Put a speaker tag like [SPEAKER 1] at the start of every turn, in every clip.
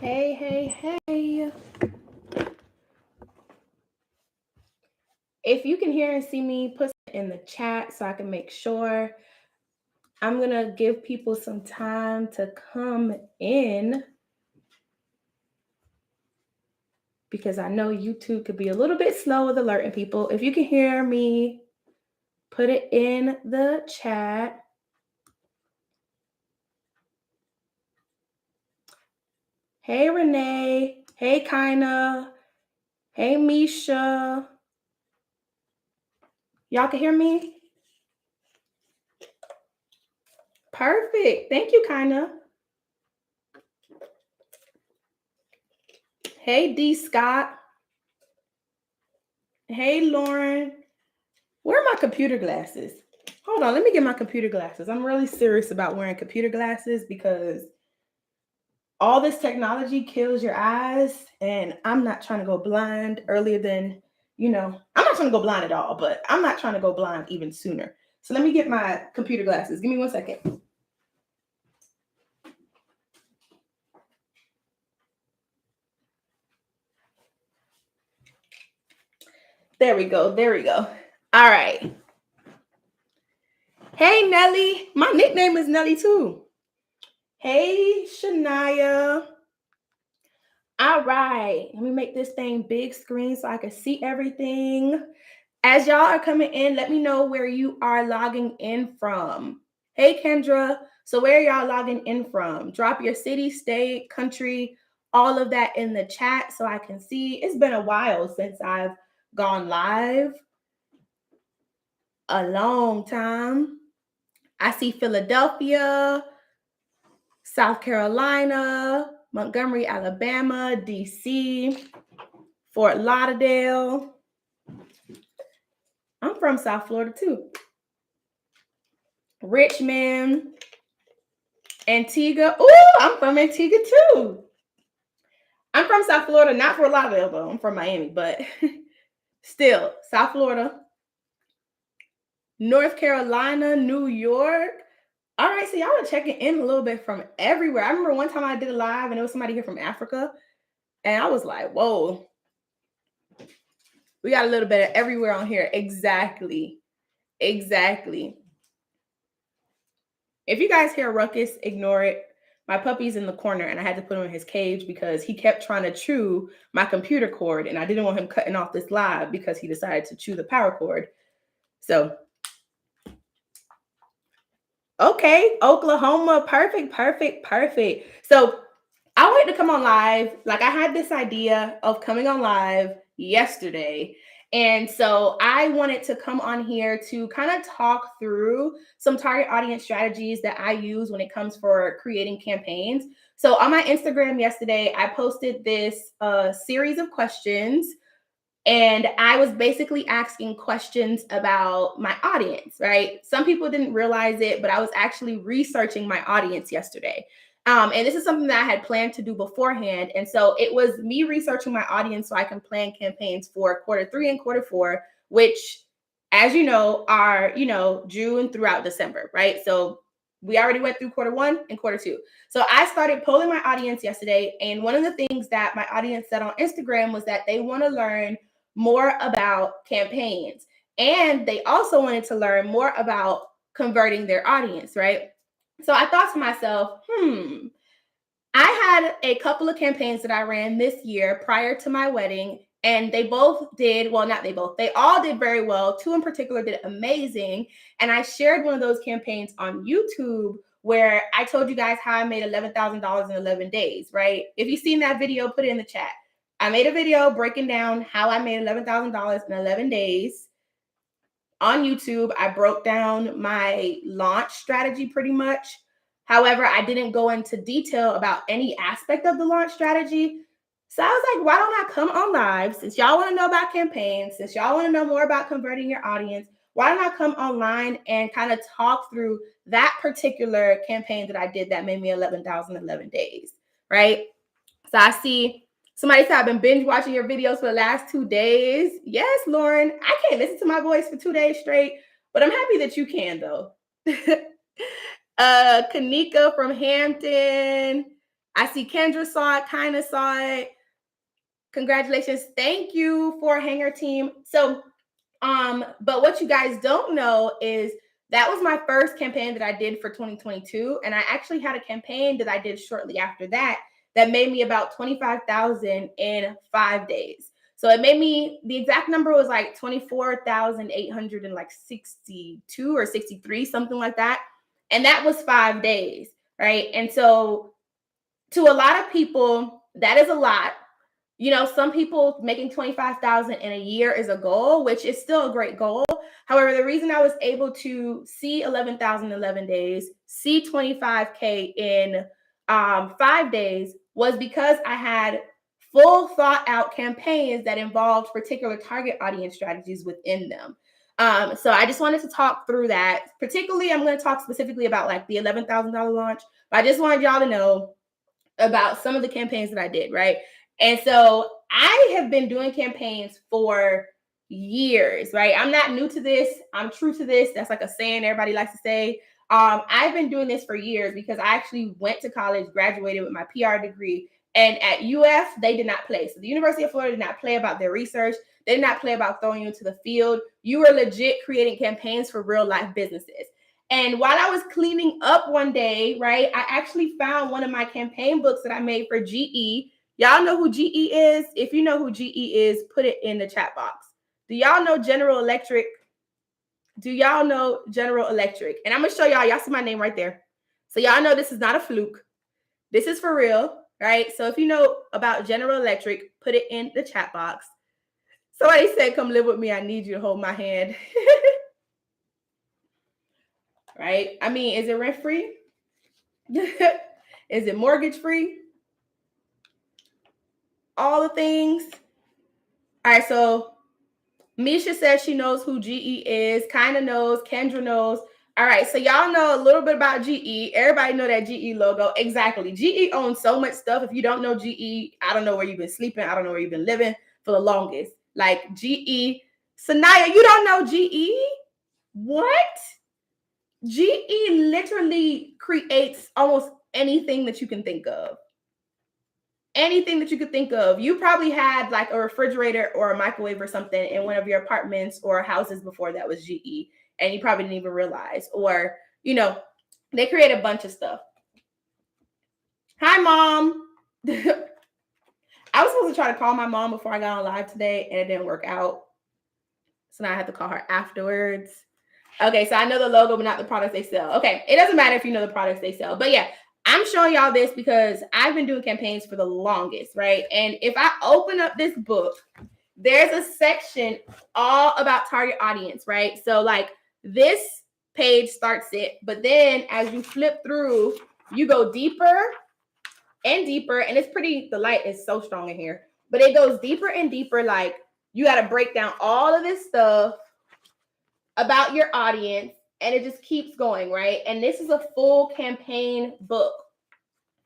[SPEAKER 1] Hey. If you can hear and see me, put it in the chat so I can make sure. I'm going to give people some time to come in because I know YouTube could be a little bit slow with alerting people. If you can hear me, put it in the chat. Hey, Renee. Hey, Kaina. Hey, Misha. Y'all can hear me? Perfect. Thank you, Kaina. Hey, D. Scott. Hey, Lauren. Where are my computer glasses? Hold on, let me get my computer glasses. I'm really serious about wearing computer glasses because all this technology kills your eyes, and I'm not trying to go blind earlier than, I'm not trying to go blind at all, but I'm not trying to go blind even sooner. So let me get my computer glasses. Give me 1 second. There we go. All right. Hey, Nelly. My nickname is Nelly too. Hey, Shania. All right. Let me make this thing big screen so I can see everything. As y'all are coming in, let me know where you are logging in from. Hey, Kendra. So where are y'all logging in from? Drop your city, state, country, all of that in the chat so I can see. It's been a while since I've gone live. A long time. I see Philadelphia, South Carolina, Montgomery, Alabama, DC, Fort Lauderdale. I'm from South Florida too. Richmond, Antigua. Ooh, I'm from Antigua too. I'm from South Florida, not Fort Lauderdale though. I'm from Miami, but still, South Florida. North Carolina, New York. All right, so y'all are checking in a little bit from everywhere. I remember one time I did a live and there was somebody here from Africa, and I was like, whoa. We got a little bit of everywhere on here. Exactly. If you guys hear a ruckus, ignore it. My puppy's in the corner and I had to put him in his cage because he kept trying to chew my computer cord and I didn't want him cutting off this live because he decided to chew the power cord. So, okay, Oklahoma, perfect. So I wanted to come on live. Like I had this idea of coming on live yesterday. And so I wanted to come on here to kind of talk through some target audience strategies that I use when it comes for creating campaigns. So on my Instagram yesterday, I posted this series of questions. And I was basically asking questions about my audience, right? Some people didn't realize it, but I was actually researching my audience yesterday. And this is something that I had planned to do beforehand. And so it was me researching my audience so I can plan campaigns for Q3 and Q4, which, as you know, are, June throughout December, right? So we already went through Q1 and Q2. So I started polling my audience yesterday. And one of the things that my audience said on Instagram was that they want to learn more about campaigns. And they also wanted to learn more about converting their audience, right? So I thought to myself, I had a couple of campaigns that I ran this year prior to my wedding, and they all did very well. Two in particular did amazing. And I shared one of those campaigns on YouTube where I told you guys how I made $11,000 in 11 days, right? If you've seen that video, put it in the chat. I made a video breaking down how I made $11,000 in 11 days. On YouTube, I broke down my launch strategy pretty much. However, I didn't go into detail about any aspect of the launch strategy. So I was like, why don't I come on live? Since y'all want to know about campaigns, since y'all want to know more about converting your audience, why don't I come online and kind of talk through that particular campaign that I did that made me $11,000 in 11 days, right? So I see somebody said I've been binge watching your videos for the last 2 days. Yes, Lauren, I can't listen to my voice for 2 days straight, but I'm happy that you can though. Kanika from Hampton. I see Kendra saw it, kind of saw it. Congratulations. Thank you for Hanger Team. So, but what you guys don't know is that was my first campaign that I did for 2022. And I actually had a campaign that I did shortly after that that made me about 25,000 in 5 days. So it made me, the exact number was like 24,862 or 63, something like that. And that was 5 days, right? And so to a lot of people, that is a lot. You know, some people making 25,000 in a year is a goal, which is still a great goal. However, the reason I was able to see 11,000 in 11 days, see 25K in 5 days was because I had full thought out campaigns that involved particular target audience strategies within them. So I just wanted to talk through that. Particularly, I'm going to talk specifically about like the $11,000 launch, but I just wanted y'all to know about some of the campaigns that I did, right? And so I have been doing campaigns for years, right? I'm not new to this. I'm true to this. That's like a saying everybody likes to say. I've been doing this for years because I actually went to college, graduated with my PR degree, and at UF, they did not play. So the University of Florida did not play about their research. They did not play about throwing you into the field. You were legit creating campaigns for real life businesses. And while I was cleaning up one day, right, I actually found one of my campaign books that I made for GE. Y'all know who GE is? If you know who GE is, put it in the chat box. Do y'all know General Electric? Do y'all know General Electric? And I'm going to show y'all see my name right there. So y'all know this is not a fluke. This is for real, right? So if you know about General Electric, put it in the chat box. Somebody said, come live with me. I need you to hold my hand. Right? I mean, is it rent free? Is it mortgage free? All the things. All right, so Misha says she knows who GE is, kind of knows, Kendra knows. All right, so y'all know a little bit about GE. Everybody know that GE logo. Exactly. GE owns so much stuff. If you don't know GE, I don't know where you've been sleeping. I don't know where you've been living for the longest. Like GE. Sanaya, you don't know GE? What? GE literally creates almost anything that you can think of. Anything that you could think of. You probably had like a refrigerator or a microwave or something in one of your apartments or houses before that was GE, and you probably didn't even realize. Or, you know, they create a bunch of stuff. Hi, Mom. I was supposed to try to call my mom before I got on live today, and it didn't work out. So now I have to call her afterwards. Okay, so I know the logo, but not the products they sell. Okay, it doesn't matter if you know the products they sell. But yeah, I'm showing y'all this because I've been doing campaigns for the longest, right? And if I open up this book, there's a section all about target audience, right? So like this page starts it, but then as you flip through, you go deeper and deeper, and it's pretty, the light is so strong in here, but it goes deeper and deeper. Like you got to break down all of this stuff about your audience, and it just keeps going, right? And this is a full campaign book,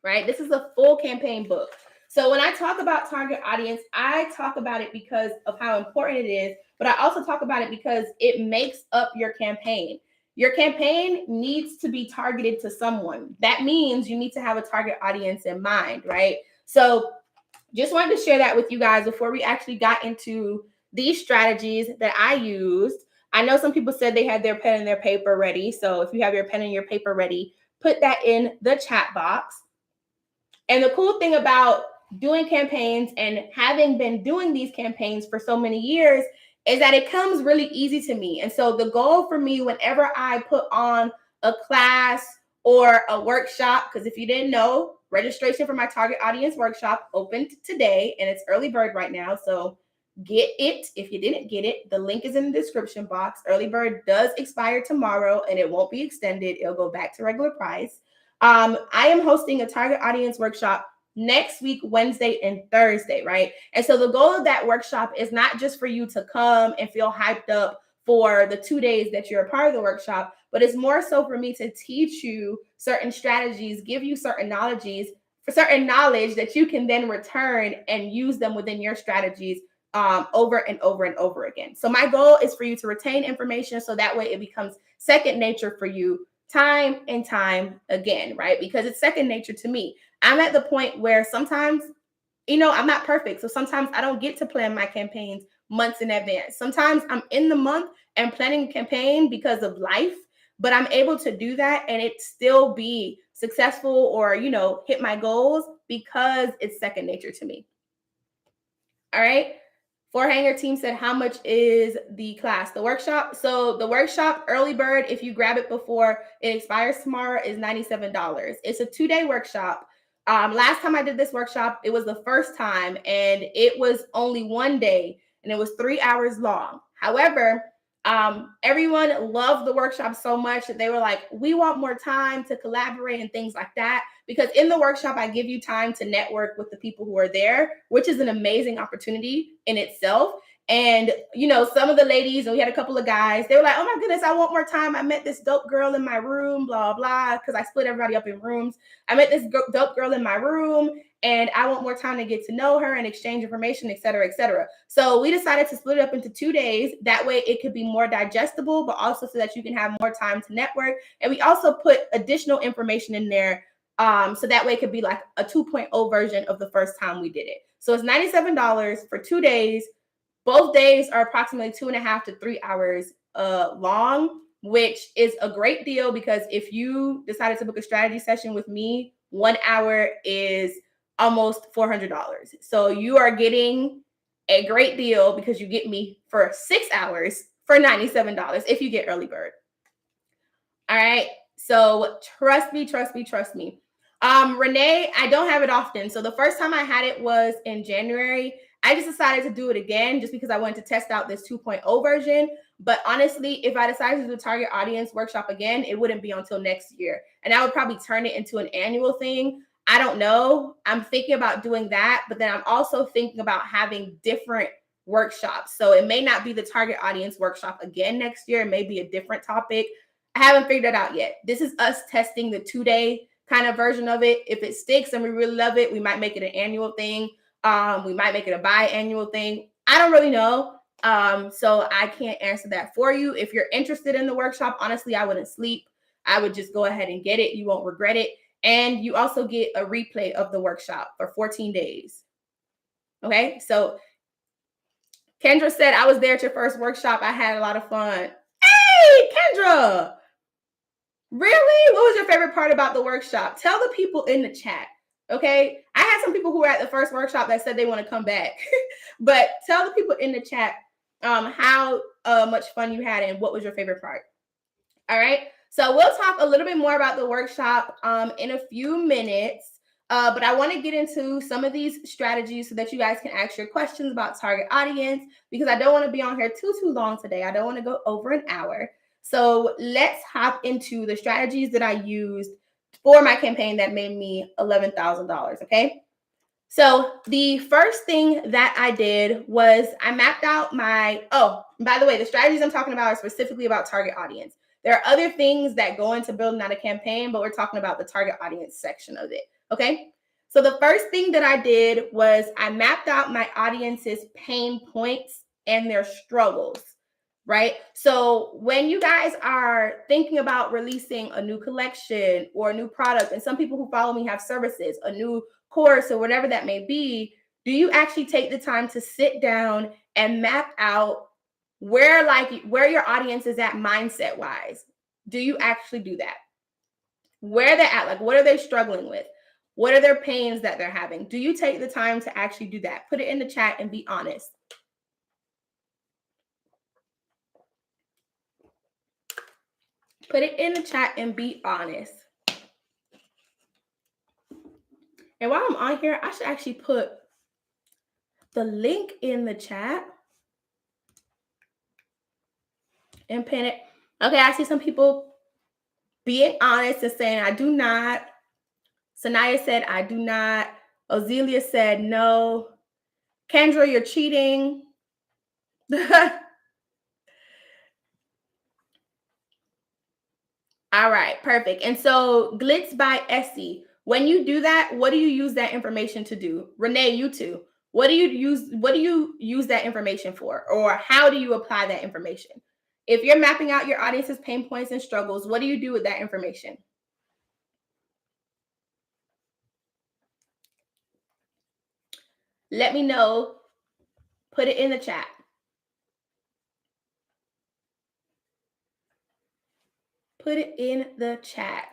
[SPEAKER 1] right? This is a full campaign book. So when I talk about target audience, I talk about it because of how important it is, but I also talk about it because it makes up your campaign. Your campaign needs to be targeted to someone. That means you need to have a target audience in mind, right? So just wanted to share that with you guys before we actually got into these strategies that I used. I know some people said they had their pen and their paper ready. So if you have your pen and your paper ready, put that in the chat box. And the cool thing about doing campaigns and having been doing these campaigns for so many years is that it comes really easy to me. And so the goal for me, whenever I put on a class or a workshop, because if you didn't know, registration for my target audience workshop opened today, and it's early bird right now. So get it. If you didn't get it, the link is in the description box. Early bird does expire tomorrow, and it won't be extended. It'll go back to regular price. I am hosting a target audience workshop next week, Wednesday and Thursday, right? And so the goal of that workshop is not just for you to come and feel hyped up for the 2 days that you're a part of the workshop, but it's more so for me to teach you certain strategies, give you certain knowledge that you can then return and use them within your strategies over and over and over again. So my goal is for you to retain information so that way it becomes second nature for you time and time again, right? Because it's second nature to me. I'm at the point where sometimes, I'm not perfect. So sometimes I don't get to plan my campaigns months in advance. Sometimes I'm in the month and planning a campaign because of life, but I'm able to do that and it still be successful or, hit my goals because it's second nature to me. All right. Four Hanger team said, how much is the class, the workshop? So the workshop early bird, if you grab it before it expires tomorrow, is $97. It's a 2-day workshop. Last time I did this workshop, it was the first time and it was only 1 day and it was 3 hours long. However, everyone loved the workshop so much that they were like, we want more time to collaborate and things like that. Because in the workshop, I give you time to network with the people who are there, which is an amazing opportunity in itself. And, some of the ladies, and we had a couple of guys, they were like, oh my goodness, I want more time. I met this dope girl in my room, blah, blah, because I split everybody up in rooms. I met this dope girl in my room and I want more time to get to know her and exchange information, et cetera, et cetera. So we decided to split it up into 2 days. That way it could be more digestible, but also so that you can have more time to network. And we also put additional information in there. So that way it could be like a 2.0 version of the first time we did it. So it's $97 for 2 days. Both days are approximately 2.5 to 3 hours long, which is a great deal because if you decided to book a strategy session with me, 1 hour is almost $400. So you are getting a great deal because you get me for 6 hours for $97 if you get early bird. All right. So trust me. Renee, I don't have it often. So the first time I had it was in January. I just decided to do it again just because I wanted to test out this 2.0 version. But honestly, if I decided to do a target audience workshop again, it wouldn't be until next year. And I would probably turn it into an annual thing. I don't know. I'm thinking about doing that. But then I'm also thinking about having different workshops. So it may not be the target audience workshop again next year. It may be a different topic. I haven't figured it out yet. This is us testing the 2-day kind of version of it. If it sticks and we really love it, we might make it an annual thing. We might make it a biannual thing. I don't really know. So I can't answer that for you. If you're interested in the workshop, honestly, I wouldn't sleep. I would just go ahead and get it. You won't regret it. And you also get a replay of the workshop for 14 days. Okay. So Kendra said, I was there at your first workshop. I had a lot of fun. Hey, Kendra. Really? What was your favorite part about the workshop? Tell the people in the chat. Okay. I had some people who were at the first workshop that said they want to come back, but tell the people in the chat how much fun you had and what was your favorite part. All right. So we'll talk a little bit more about the workshop in a few minutes. But I want to get into some of these strategies so that you guys can ask your questions about target audience, because I don't want to be on here too long today. I don't want to go over an hour. So let's hop into the strategies that I used for my campaign that made me $11,000. Okay. So the first thing that I did was I mapped out by the way, the strategies I'm talking about are specifically about target audience. There are other things that go into building out a campaign, but we're talking about the target audience section of it. Okay. So the first thing that I did was I mapped out my audience's pain points and their struggles. Right. So when you guys are thinking about releasing a new collection or a new product, and some people who follow me have services, a new course or whatever that may be, do you actually take the time to sit down and map out where your audience is at mindset wise? Do you actually do that? Where they're at, like what are they struggling with? What are their pains that they're having? Do you take the time to actually do that? Put it in the chat and be honest. Put it in the chat and be honest. And while I'm on here, I should actually put the link in the chat and pin it. Okay, I see some people being honest and saying, I do not. Sanaya said, I do not. Ozelia said, no. Kendra, you're cheating. All right, perfect. And so Glitz by Essie, when you do that, what do you use that information to do? Renee, you too. What do you use that information for? Or how do you apply that information? If you're mapping out your audience's pain points and struggles, what do you do with that information? Let me know. Put it in the chat. Put it in the chat.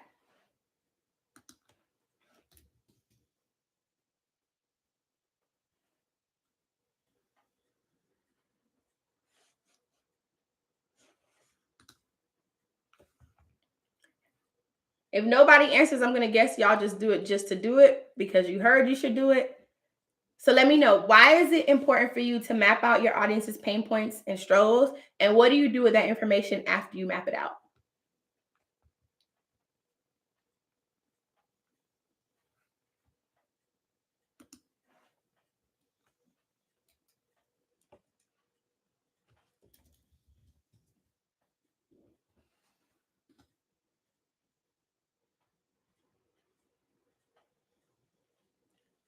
[SPEAKER 1] If nobody answers, I'm going to guess y'all just do it just to do it because you heard you should do it. So let me know, why is it important for you to map out your audience's pain points and struggles? And what do you do with that information after you map it out?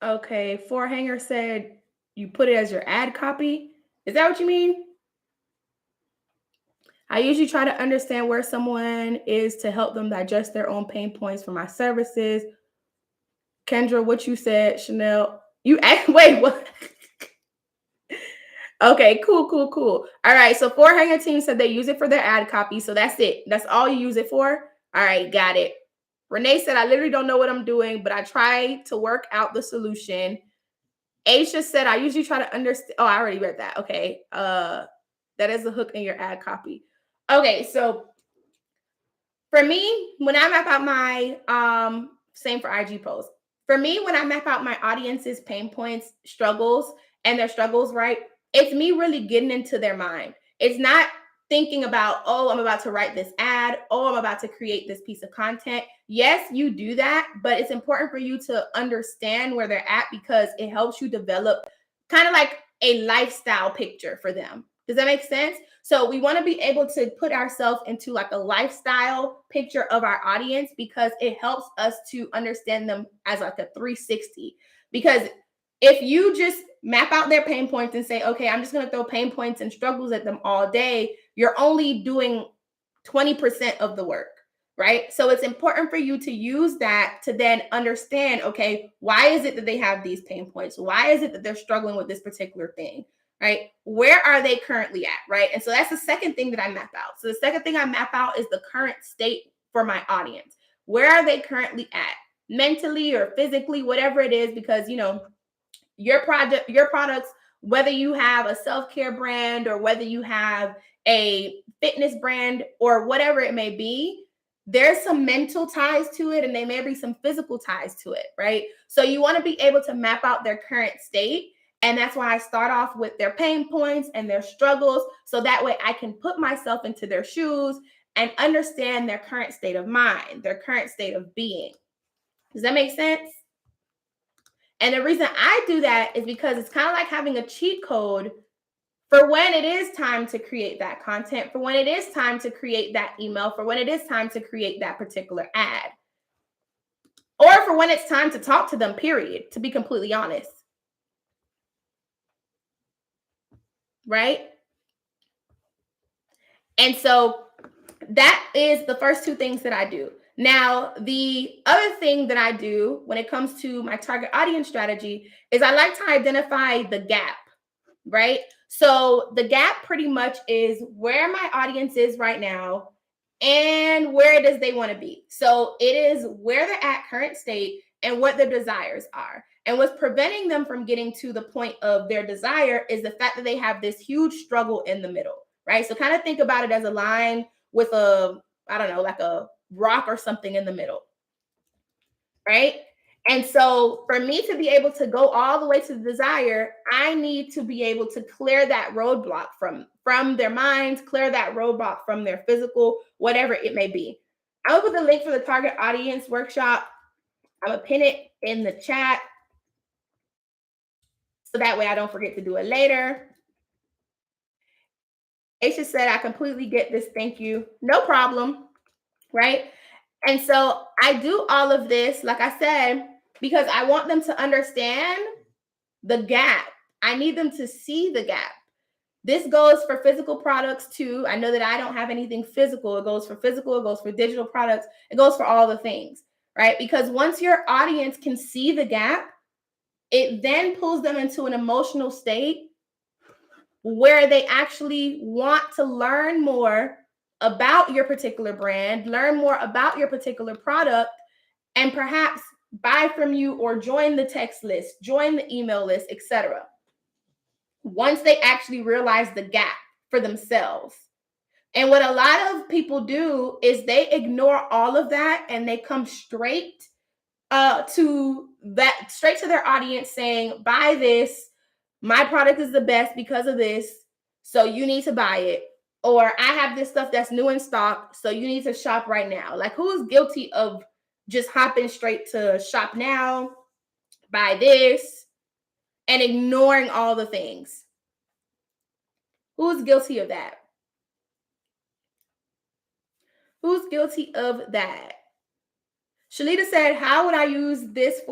[SPEAKER 1] Okay, Forehanger said you put it as your ad copy. Is that what you mean? I usually try to understand where someone is to help them digest their own pain points for my services. Kendra, what you said, Chanel. You wait, what? Okay, cool. All right, so Forehanger team said they use it for their ad copy. So that's it. That's all you use it for? All right, got it. Renee said, I literally don't know what I'm doing, but I try to work out the solution. Aisha said, I usually try to understand. Oh, I already read that. Okay. That is a hook in your ad copy. Okay, so for me, when I map out my same for IG posts. For me, when I map out my audience's pain points, struggles, and their struggles, right? It's me really getting into their mind. It's not thinking about, oh, I'm about to write this ad, oh, I'm about to create this piece of content. Yes, you do that, but it's important for you to understand where they're at because it helps you develop kind of like a lifestyle picture for them. Does that make sense? So we want to be able to put ourselves into like a lifestyle picture of our audience because it helps us to understand them as like a 360. Because if you just map out their pain points and say, okay, I'm just going to throw pain points and struggles at them all day, you're only doing 20% of the work, right? So it's important for you to use that to then understand, okay, why is it that they have these pain points? Why is it that they're struggling with this particular thing? Right? Where are they currently at? Right? And so that's the second thing that I map out. So the second thing I map out is the current state for my audience. Where are they currently at? Mentally or physically, whatever it is, because your products, whether you have a self-care brand or whether you have a fitness brand or whatever it may be, there's some mental ties to it and there may be some physical ties to it, right? So you want to be able to map out their current state. And that's why I start off with their pain points and their struggles. So that way I can put myself into their shoes and understand their current state of mind, their current state of being. Does that make sense? And the reason I do that is because it's kind of like having a cheat code for when it is time to create that content, for when it is time to create that email, for when it is time to create that particular ad, or for when it's time to talk to them, period, to be completely honest. Right? And so that is the first two things that I do. Now, the other thing that I do when it comes to my target audience strategy is I like to identify the gap, right? So the gap pretty much is where my audience is right now and where does they want to be. So it is where they're at current state and what their desires are. And what's preventing them from getting to the point of their desire is the fact that they have this huge struggle in the middle, right? So kind of think about it as a line with I don't know, like a rock or something in the middle, right? And so for me to be able to go all the way to the desire, I need to be able to clear that roadblock from their minds, clear that roadblock from their physical, whatever it may be. I'll put the link for the target audience workshop. I'm gonna pin it in the chat so that way I don't forget to do it later. Aisha said, I completely get this. Thank you. No problem. Right? And so I do all of this, like I said, because I want them to understand the gap. I need them to see the gap. This goes for physical products too. I know that I don't have anything physical. It goes for physical, it goes for digital products, it goes for all the things, right? Because once your audience can see the gap, it then pulls them into an emotional state where they actually want to learn more about your particular brand, learn more about your particular product, and perhaps buy from you or join the text list, join the email list, etc. Once they actually realize the gap for themselves. And what a lot of people do is they ignore all of that and they come straight straight to their audience saying, buy this, my product is the best because of this, so you need to buy it. Or I have this stuff that's new in stock, so you need to shop right now. Like, who is guilty of just hopping straight to shop now, buy this, and ignoring all the things? Who's guilty of that? Who's guilty of that? Shalita said, how would I use this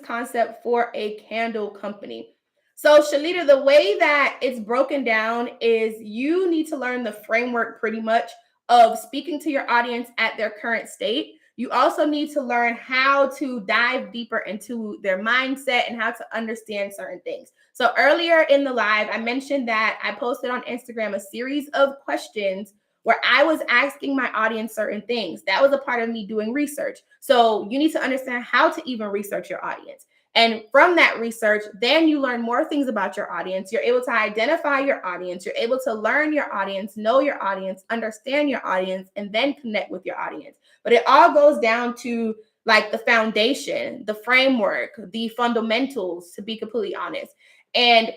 [SPEAKER 1] concept for a candle company? So Shalita, the way that it's broken down is you need to learn the framework pretty much of speaking to your audience at their current state. You also need to learn how to dive deeper into their mindset and how to understand certain things. So earlier in the live, I mentioned that I posted on Instagram a series of questions where I was asking my audience certain things. That was a part of me doing research. So you need to understand how to even research your audience. And from that research, then you learn more things about your audience. You're able to identify your audience. You're able to learn your audience, know your audience, understand your audience, and then connect with your audience. But it all goes down to like the foundation, the framework, the fundamentals, to be completely honest. And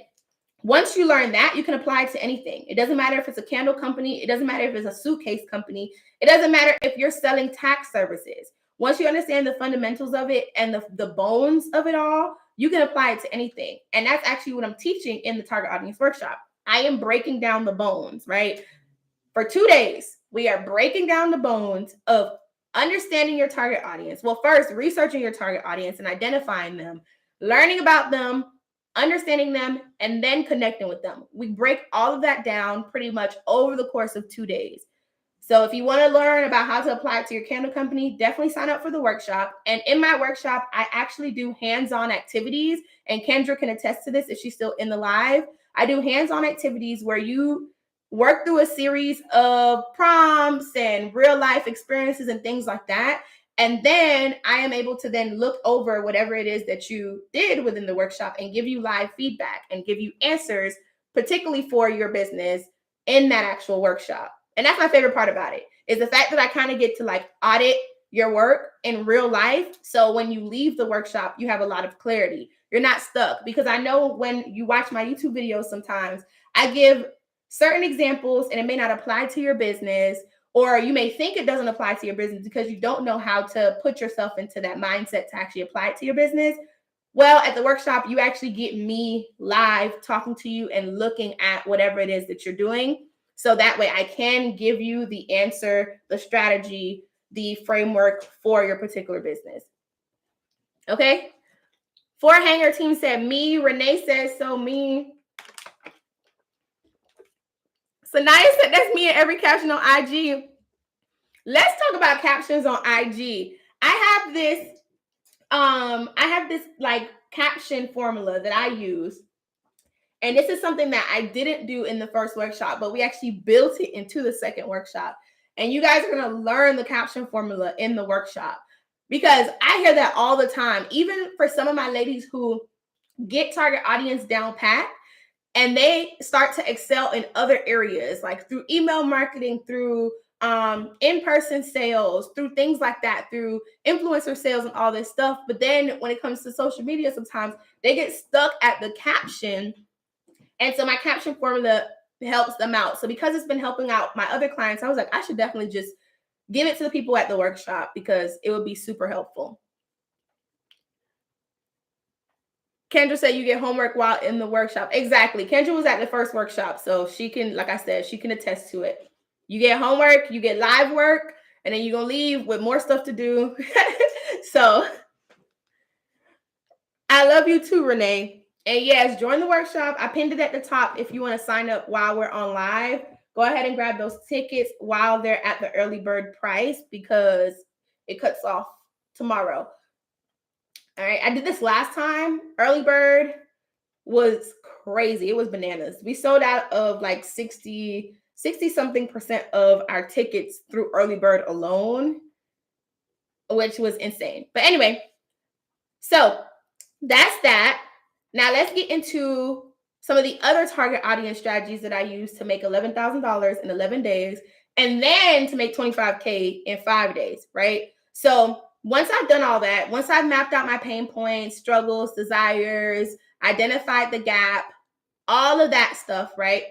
[SPEAKER 1] once you learn that, you can apply it to anything. It doesn't matter if it's a candle company. It doesn't matter if it's a suitcase company. It doesn't matter if you're selling tax services. Once you understand the fundamentals of it and the bones of it all, you can apply it to anything. And that's actually what I'm teaching in the Target Audience Workshop. I am breaking down the bones, right? For 2 days, we are breaking down the bones of understanding your target audience. Well, first, researching your target audience and identifying them, learning about them, understanding them, and then connecting with them. We break all of that down pretty much over the course of 2 days. So if you want to learn about how to apply it to your candle company, definitely sign up for the workshop. And in my workshop, I actually do hands-on activities. And Kendra can attest to this if she's still in the live. I do hands-on activities where you work through a series of prompts and real life experiences and things like that. And then I am able to then look over whatever it is that you did within the workshop and give you live feedback and give you answers, particularly for your business in that actual workshop. And that's my favorite part about it, is the fact that I kind of get to like audit your work in real life. So when you leave the workshop, you have a lot of clarity. You're not stuck, because I know when you watch my YouTube videos, sometimes I give certain examples and it may not apply to your business, or you may think it doesn't apply to your business because you don't know how to put yourself into that mindset to actually apply it to your business. Well, at the workshop, you actually get me live talking to you and looking at whatever it is that you're doing. So that way I can give you the answer, the strategy, the framework for your particular business. Okay. For Hanger Team said me. Renee says so me. Sanaya said that's me in every caption on IG. Let's talk about captions on IG. I have this like caption formula that I use. And this is something that I didn't do in the first workshop, but we actually built it into the second workshop. And you guys are going to learn the caption formula in the workshop, because I hear that all the time, even for some of my ladies who get target audience down pat and they start to excel in other areas, like through email marketing, through in-person sales, through things like that, through influencer sales and all this stuff. But then when it comes to social media, sometimes they get stuck at the caption. And so my caption formula helps them out. So because it's been helping out my other clients, I was like, I should definitely just give it to the people at the workshop because it would be super helpful. Kendra said you get homework while in the workshop. Exactly. Kendra was at the first workshop, so she can, like I said, she can attest to it. You get homework, you get live work, and then you're going to leave with more stuff to do. So I love you too, Renee. And yes, join the workshop. I pinned it at the top if you want to sign up while we're on live. Go ahead and grab those tickets while they're at the early bird price because it cuts off tomorrow. All right. I did this last time. Early bird was crazy. It was bananas. We sold out of like 60 something percent of our tickets through early bird alone, which was insane. But anyway, so that's that. Now let's get into some of the other target audience strategies that I use to make $11,000 in 11 days and then to make 25K in 5 days, right? So once I've done all that, once I've mapped out my pain points, struggles, desires, identified the gap, all of that stuff, right?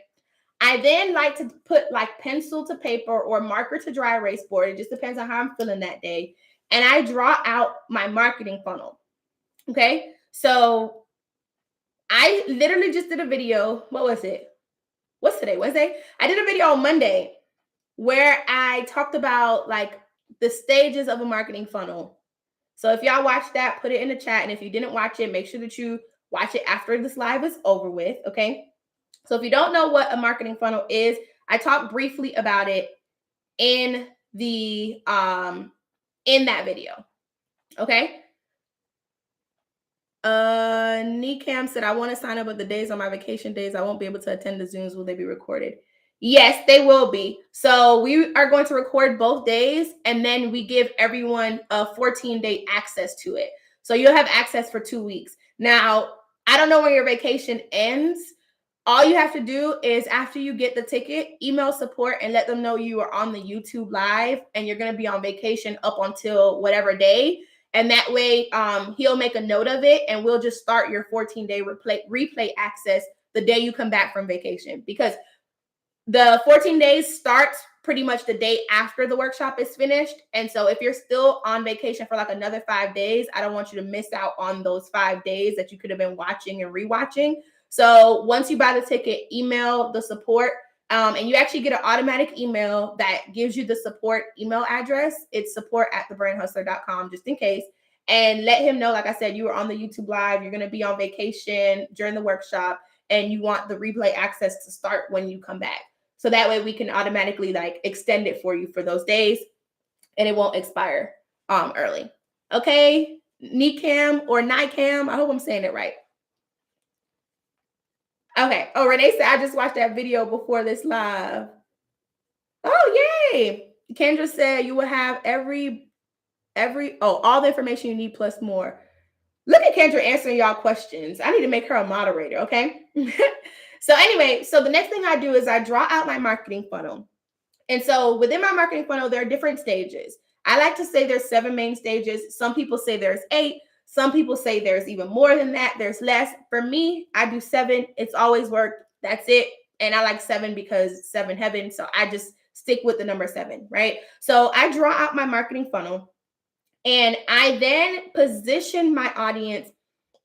[SPEAKER 1] I then like to put like pencil to paper or marker to dry erase board. It just depends on how I'm feeling that day. And I draw out my marketing funnel. Okay. So I literally just did a video. What was it? What's today? Wednesday? I did a video on Monday where I talked about like the stages of a marketing funnel. So if y'all watched that, put it in the chat. And if you didn't watch it, make sure that you watch it after this live is over with. Okay. So if you don't know what a marketing funnel is, I talked briefly about it in the in that video. Okay. Nicam said, I want to sign up, but the days on my vacation days, I won't be able to attend the Zooms. Will they be recorded? Yes, they will be. So we are going to record both days, and then we give everyone a 14-day access to it. So you'll have access for 2 weeks. Now, I don't know when your vacation ends. All you have to do is after you get the ticket, email support and let them know you are on the YouTube live and you're going to be on vacation up until whatever day. And that way he'll make a note of it and we'll just start your 14-day replay access the day you come back from vacation, because the 14 days starts pretty much the day after the workshop is finished. And so if you're still on vacation for like another 5 days, I don't want you to miss out on those 5 days that you could have been watching and rewatching. So once you buy the ticket, email the support. And you actually get an automatic email that gives you the support email address. It's support@thebrandhustler.com, just in case. And let him know, like I said, you were on the YouTube live, you're going to be on vacation during the workshop, and you want the replay access to start when you come back. So that way we can automatically like extend it for you for those days and it won't expire early. Okay, Nicam or Nicam, I hope I'm saying it right. Okay. Oh, Renee said, I just watched that video before this live. Oh, yay. Kendra said you will have all the information you need plus more. Look at Kendra answering y'all questions. I need to make her a moderator, okay? So anyway, so the next thing I do is I draw out my marketing funnel. And so within my marketing funnel, there are different stages. I like to say there's 7 main stages. Some people say there's 8. Some people say there's even more than that. There's less. For me, I do 7. It's always worked. That's it. And I like 7 because 7 heaven. So I just stick with the number 7, right? So I draw out my marketing funnel and I then position my audience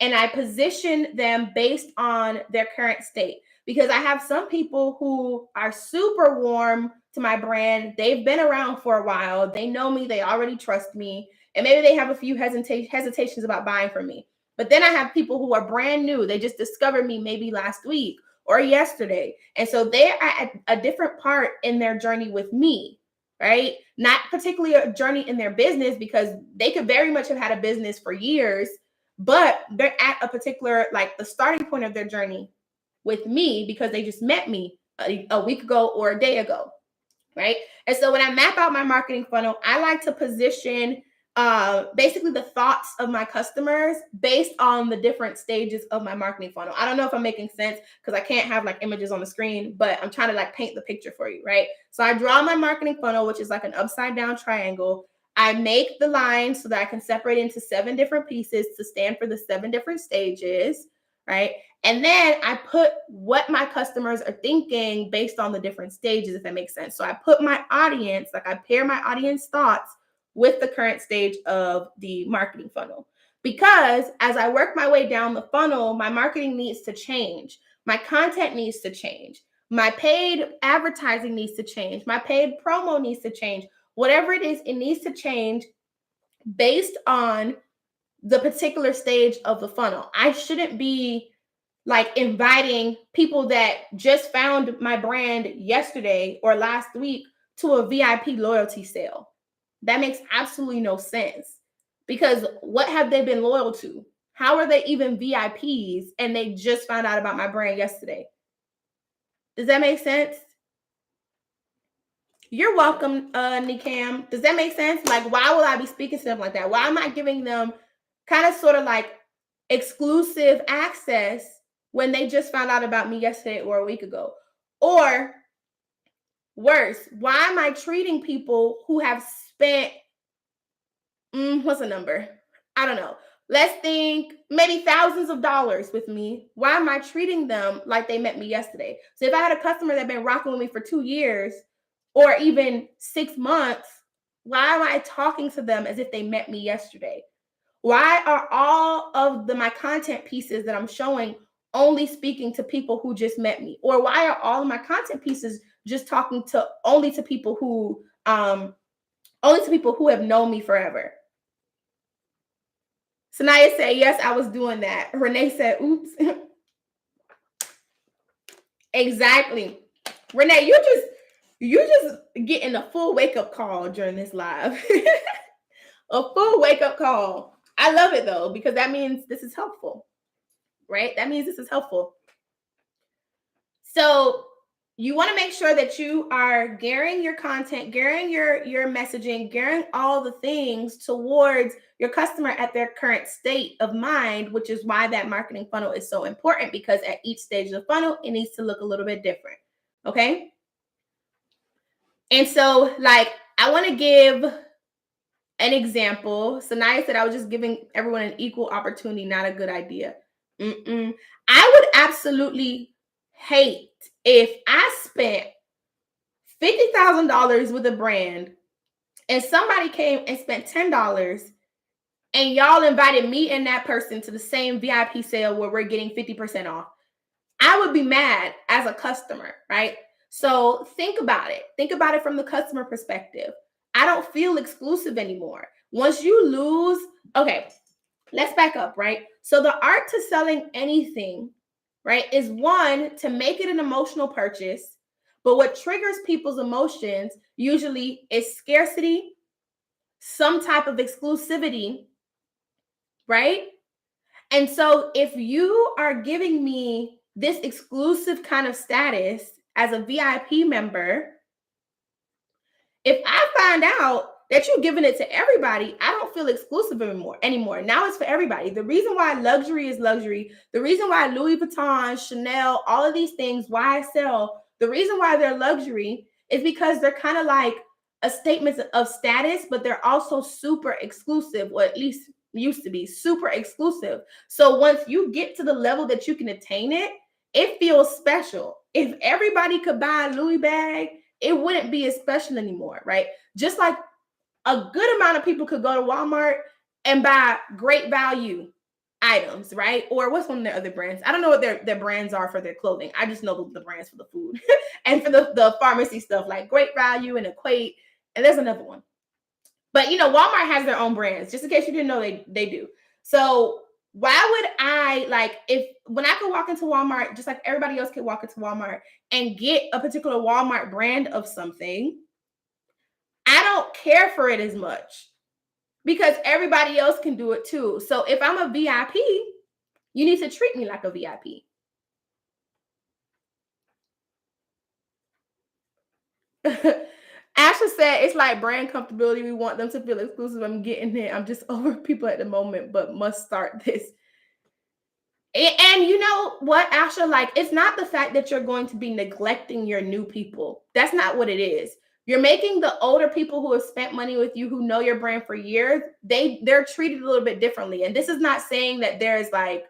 [SPEAKER 1] and I position them based on their current state, because I have some people who are super warm to my brand. They've been around for a while. They know me. They already trust me. And maybe they have a few hesitations about buying from me. But then I have people who are brand new. They just discovered me maybe last week or yesterday. And so they are at a different part in their journey with me, right? Not particularly a journey in their business, because they could very much have had a business for years, but they're at a particular, like the starting point of their journey with me because they just met me a week ago or a day ago, right? And so when I map out my marketing funnel, I like to position basically the thoughts of my customers based on the different stages of my marketing funnel. I don't know if I'm making sense because I can't have like images on the screen, but I'm trying to like paint the picture for you, right? So I draw my marketing funnel, which is like an upside down triangle. I make the lines so that I can separate into 7 different pieces to stand for the 7 different stages, right? And then I put what my customers are thinking based on the different stages, if that makes sense. So I put my audience, like I pair my audience thoughts with the current stage of the marketing funnel. Because as I work my way down the funnel, my marketing needs to change. My content needs to change. My paid advertising needs to change. My paid promo needs to change. Whatever it is, it needs to change based on the particular stage of the funnel. I shouldn't be like inviting people that just found my brand yesterday or last week to a VIP loyalty sale. That makes absolutely no sense, because what have they been loyal to? How are they even VIPs and they just found out about my brand yesterday? Does that make sense? You're welcome, Nikam. Does that make sense? Like, why will I be speaking to them like that? Why am I giving them kind of sort of like exclusive access when they just found out about me yesterday or a week ago? Or worse, why am I treating people who have spent, what's a number? I don't know. Let's think maybe thousands of dollars with me. Why am I treating them like they met me yesterday? So if I had a customer that been rocking with me for 2 years or even 6 months, why am I talking to them as if they met me yesterday? Why are all of my content pieces that I'm showing only speaking to people who just met me? Or why are all of my content pieces just talking to only to people who have known me forever? Sanaya said, yes, I was doing that. Renee said, oops. Exactly. Renee, you just getting a full wake-up call during this live. A full wake-up call. I love it though, because that means this is helpful, right? That means this is helpful. So you want to make sure that you are gearing your content, gearing your messaging, gearing all the things towards your customer at their current state of mind, which is why that marketing funnel is so important, because at each stage of the funnel, it needs to look a little bit different. Okay. And so, like, I want to give an example. Sanaya said I was just giving everyone an equal opportunity, not a good idea. I would absolutely hate if I spent $50,000 with a brand and somebody came and spent $10 and y'all invited me and that person to the same VIP sale where we're getting 50% off. I would be mad as a customer, right? So think about it. Think about it from the customer perspective. I don't feel exclusive anymore. Once you lose, okay, let's back up, right? So the art to selling anything, right, is one, to make it an emotional purchase. But what triggers people's emotions usually is scarcity, some type of exclusivity, right? And so if you are giving me this exclusive kind of status as a VIP member, if I find out that you're giving it to everybody, I don't feel exclusive anymore. Now it's for everybody. The reason why luxury is luxury, the reason why Louis Vuitton, Chanel, all of these things, why I sell, the reason why they're luxury is because they're kind of like a statement of status, but they're also super exclusive, or at least used to be super exclusive. So once you get to the level that you can attain it, it feels special. If everybody could buy a Louis bag, it wouldn't be as special anymore, right? Just like a good amount of people could go to Walmart and buy great value items, right? Or what's one of their other brands? I don't know what their brands are for their clothing. I just know the brands for the food and for the pharmacy stuff, like Great Value and Equate. And there's another one. But, Walmart has their own brands, just in case you didn't know they do. So why would I, like, when I could walk into Walmart, just like everybody else could walk into Walmart and get a particular Walmart brand of something, I don't care for it as much because everybody else can do it too. So if I'm a VIP, you need to treat me like a VIP. Asha said it's like brand comfortability. We want them to feel exclusive. I'm getting it. I'm just over people at the moment, but must start this. And you know what, Asha? Like, it's not the fact that you're going to be neglecting your new people. That's not what it is. You're making the older people who have spent money with you, who know your brand for years, they're treated a little bit differently. And this is not saying that there's like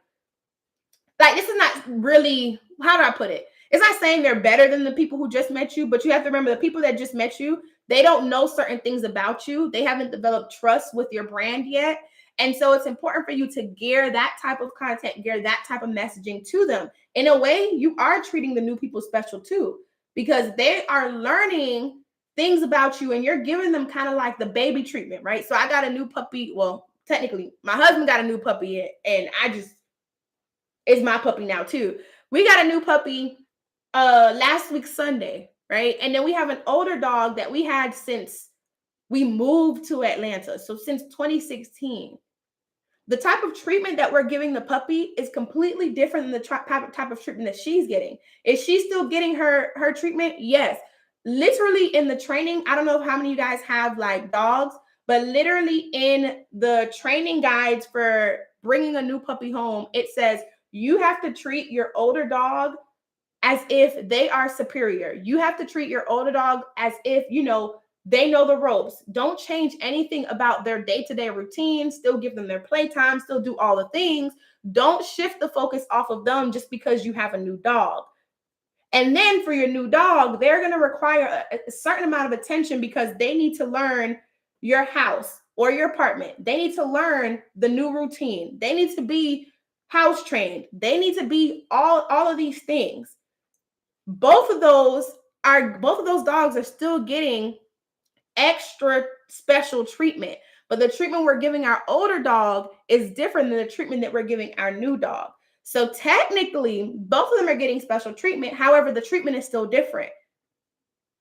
[SPEAKER 1] this is not really, how do I put it? It's not saying they're better than the people who just met you, but you have to remember the people that just met you, they don't know certain things about you. They haven't developed trust with your brand yet. And so it's important for you to gear that type of content, gear that type of messaging to them. In a way, you are treating the new people special too, because they are learning things about you and you're giving them kind of like the baby treatment, right? So I got a new puppy. Well, technically, my husband got a new puppy and I just, is my puppy now too. We got a new puppy last week Sunday, right? And then we have an older dog that we had since we moved to Atlanta. So since 2016. The type of treatment that we're giving the puppy is completely different than the type of treatment that she's getting. Is she still getting her treatment? Yes. Literally in the training, I don't know how many of you guys have like dogs, but literally in the training guides for bringing a new puppy home, it says you have to treat your older dog as if they are superior. You have to treat your older dog as if, they know the ropes. Don't change anything about their day-to-day routine. Still give them their playtime, still do all the things. Don't shift the focus off of them just because you have a new dog. And then for your new dog, they're going to require a certain amount of attention because they need to learn your house or your apartment. They need to learn the new routine. They need to be house trained. They need to be all of these things. Both of those dogs are still getting extra special treatment, but the treatment we're giving our older dog is different than the treatment that we're giving our new dog. So technically, both of them are getting special treatment. However, the treatment is still different,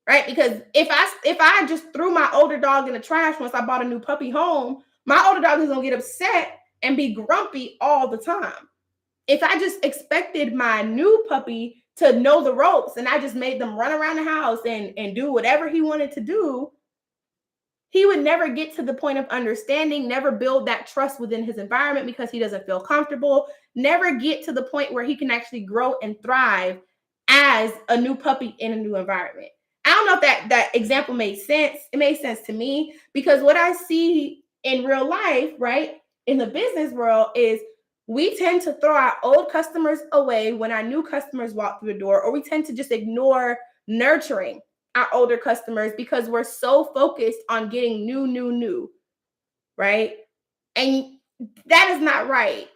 [SPEAKER 1] right? Because if I just threw my older dog in the trash once I bought a new puppy home, my older dog is gonna get upset and be grumpy all the time. If I just expected my new puppy to know the ropes and I just made them run around the house and do whatever he wanted to do, he would never get to the point of understanding, never build that trust within his environment because he doesn't feel comfortable, never get to the point where he can actually grow and thrive as a new puppy in a new environment. I don't know if that example made sense. It made sense to me because what I see in real life, right, in the business world is we tend to throw our old customers away when our new customers walk through the door, or we tend to just ignore nurturing our older customers because we're so focused on getting new, right? And that is not right.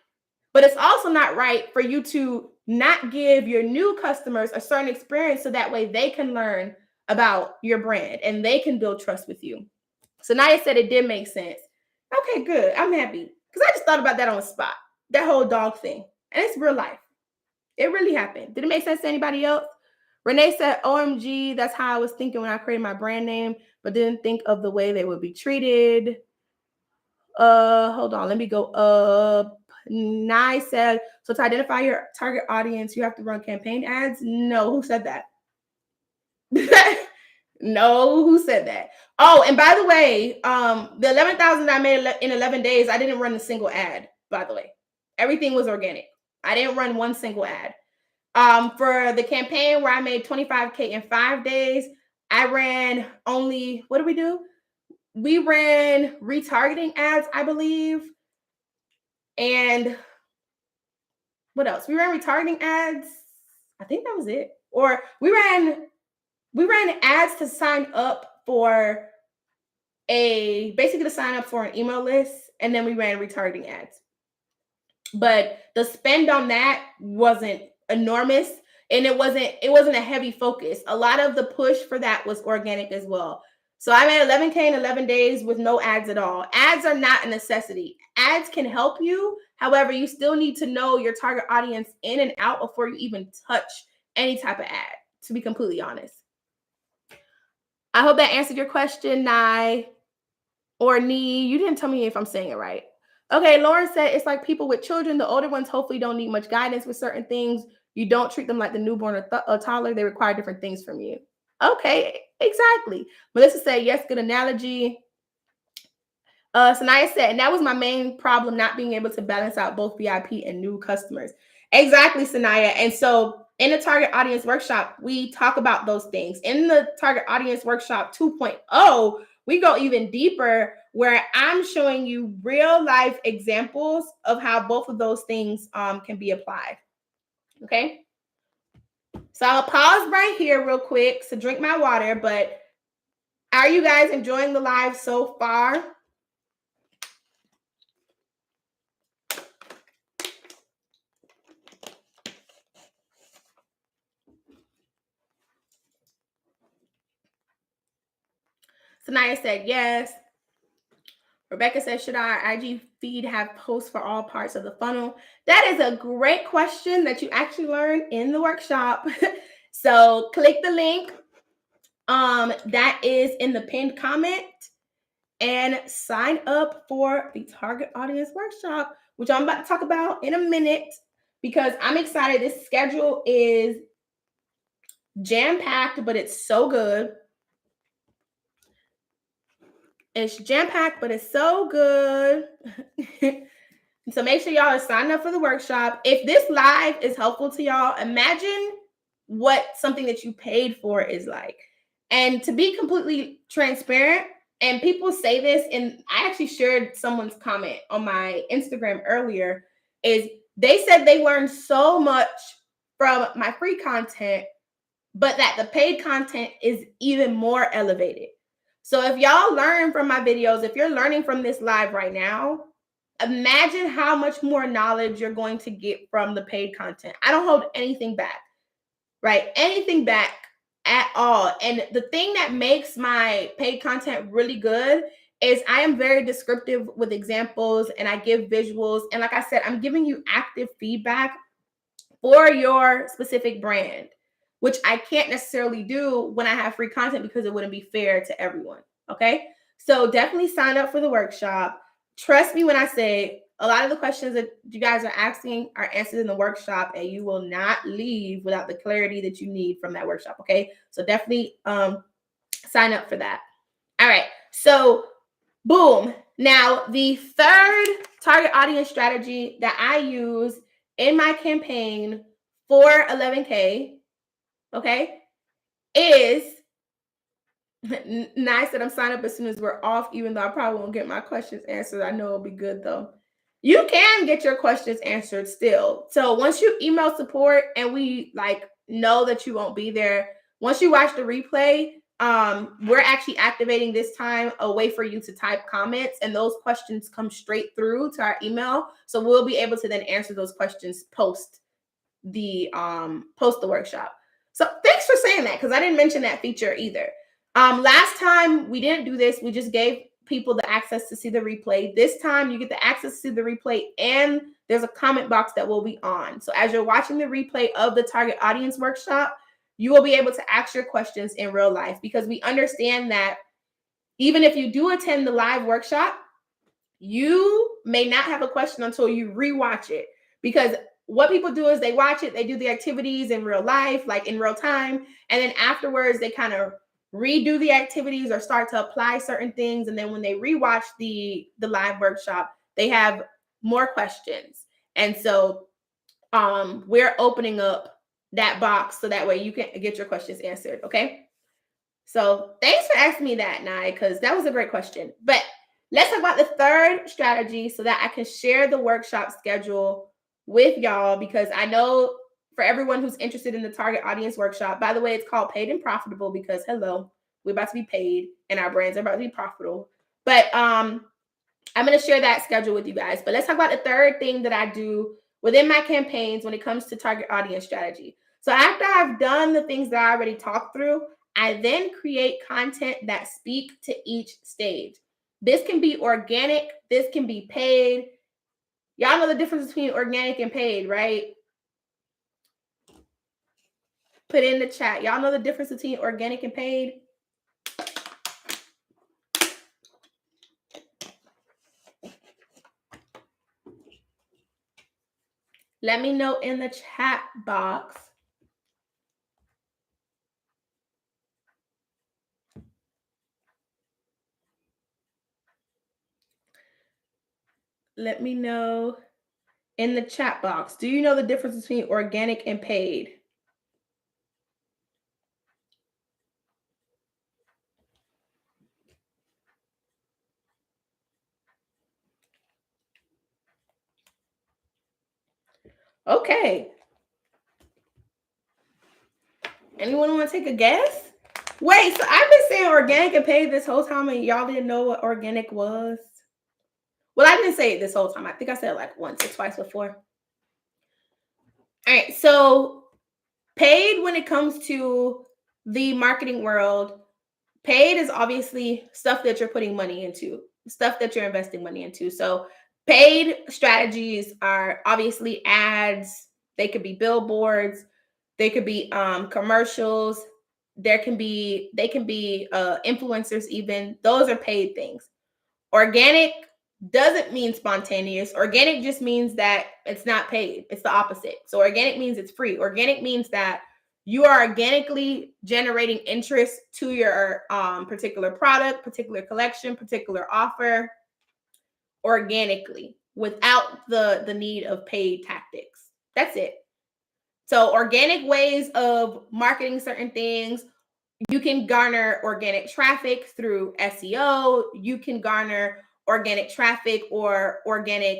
[SPEAKER 1] But it's also not right for you to not give your new customers a certain experience so that way they can learn about your brand and they can build trust with you. So Naya said it did make sense. Okay, good. I'm happy because I just thought about that on the spot, that whole dog thing. And it's real life. It really happened. Did it make sense to anybody else? Renee said, OMG, that's how I was thinking when I created my brand name, but didn't think of the way they would be treated. Hold on, let me go up. Nye said, so to identify your target audience, you have to run campaign ads? No, who said that? No, who said that? Oh, and by the way, the 11,000 I made in 11 days, I didn't run a single ad, by the way. Everything was organic. I didn't run one single ad. For the campaign where I made 25K in 5 days, I ran only, what did we do? We ran retargeting ads, I believe. And what else? We ran retargeting ads. I think that was it. Or we ran ads to sign up for basically to sign up for an email list, and then we ran retargeting ads. But the spend on that wasn't enormous, and it wasn't a heavy focus. A lot of the push for that was organic as well. So I made 11K in 11 days with no ads at all. Ads are not a necessity. Ads can help you. However, you still need to know your target audience in and out before you even touch any type of ad, to be completely honest. I hope that answered your question, Nye or Nee. You didn't tell me if I'm saying it right. Okay, Lauren said it's like people with children. The older ones hopefully don't need much guidance with certain things. You don't treat them like the newborn or toddler. They require different things from you. Okay, exactly. Melissa said, yes, good analogy. Sanaya said, and that was my main problem, not being able to balance out both VIP and new customers. Exactly, Sanaya. And so in the target audience workshop, we talk about those things. In the target audience workshop 2.0, we go even deeper where I'm showing you real life examples of how both of those things can be applied. Okay. So I'll pause right here real quick to drink my water, but are you guys enjoying the live so far? Sanaya said yes. Rebecca says, should our IG feed have posts for all parts of the funnel? That is a great question that you actually learned in the workshop. So click the link that is in the pinned comment and sign up for the target audience workshop, which I'm about to talk about in a minute because I'm excited. This schedule is jam-packed, but it's so good. It's jam-packed, but it's so good. So make sure y'all are signed up for the workshop. If this live is helpful to y'all, imagine what something that you paid for is like. And to be completely transparent, and people say this, and I actually shared someone's comment on my Instagram earlier, is they said they learned so much from my free content, but that the paid content is even more elevated. So if y'all learn from my videos, if you're learning from this live right now, imagine how much more knowledge you're going to get from the paid content. I don't hold anything back, right? Anything back at all. And the thing that makes my paid content really good is I am very descriptive with examples and I give visuals. And like I said, I'm giving you active feedback for your specific brand, which I can't necessarily do when I have free content because it wouldn't be fair to everyone. Okay. So definitely sign up for the workshop. Trust me when I say a lot of the questions that you guys are asking are answered in the workshop, and you will not leave without the clarity that you need from that workshop. Okay. So definitely sign up for that. All right. So boom. Now, the third target audience strategy that I use in my campaign for 11K, okay, is nice that I'm signed up as soon as we're off, even though I probably won't get my questions answered. I know it'll be good though. You can get your questions answered still. So once you email support and we know that you won't be there, once you watch the replay, we're actually activating this time a way for you to type comments, and those questions come straight through to our email. So we'll be able to then answer those questions post the workshop. So thanks for saying that, because I didn't mention that feature either. Last time we didn't do this. We just gave people the access to see the replay. This time you get the access to see the replay, and there's a comment box that will be on. So as you're watching the replay of the target audience workshop, you will be able to ask your questions in real life, because we understand that even if you do attend the live workshop, you may not have a question until you rewatch it, because what people do is they watch it, they do the activities in real life, like in real time, and then afterwards they kind of redo the activities or start to apply certain things, and then when they rewatch the live workshop, they have more questions. And so we're opening up that box so that way you can get your questions answered. Okay, so thanks for asking me that, Nye, because that was a great question. But let's talk about the third strategy so that I can share the workshop schedule with y'all, because I know for everyone who's interested in the target audience workshop, by the way, it's called Paid and Profitable because, hello, we're about to be paid and our brands are about to be profitable. But I'm going to share that schedule with you guys. But let's talk about the third thing that I do within my campaigns when it comes to target audience strategy. So after I've done the things that I already talked through, I then create content that speak to each stage. This can be organic. This can be paid. Y'all know the difference between organic and paid, right? Put it in the chat. Y'all know the difference between organic and paid? Let me know in the chat box. Let me know in the chat box. Do you know the difference between organic and paid? Okay. Anyone want to take a guess? Wait, so I've been saying organic and paid this whole time and y'all didn't know what organic was? Well, I didn't say it this whole time. I think I said it like once or twice before. All right, so paid, when it comes to the marketing world, Paid is obviously stuff that you're putting money into, stuff that you're investing money into. So paid strategies are obviously ads. They could be billboards. They could be commercials. They can be influencers even. Those are paid things. Organic doesn't mean spontaneous. Organic just means that it's not paid. It's the opposite. So organic means it's free. Organic means that you are organically generating interest to your particular product, particular collection, particular offer organically without the need of paid tactics. That's it. So organic ways of marketing certain things, you can garner organic traffic through SEO. You can garner organic traffic or organic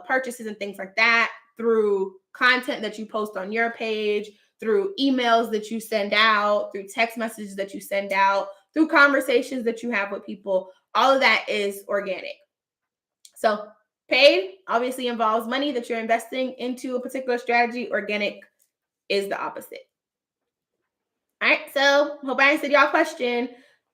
[SPEAKER 1] purchases and things like that through content that you post on your page, through emails that you send out, through text messages that you send out, through conversations that you have with people. All of that is organic. So paid obviously involves money that you're investing into a particular strategy. Organic is the opposite. All right, so hope I answered y'all question.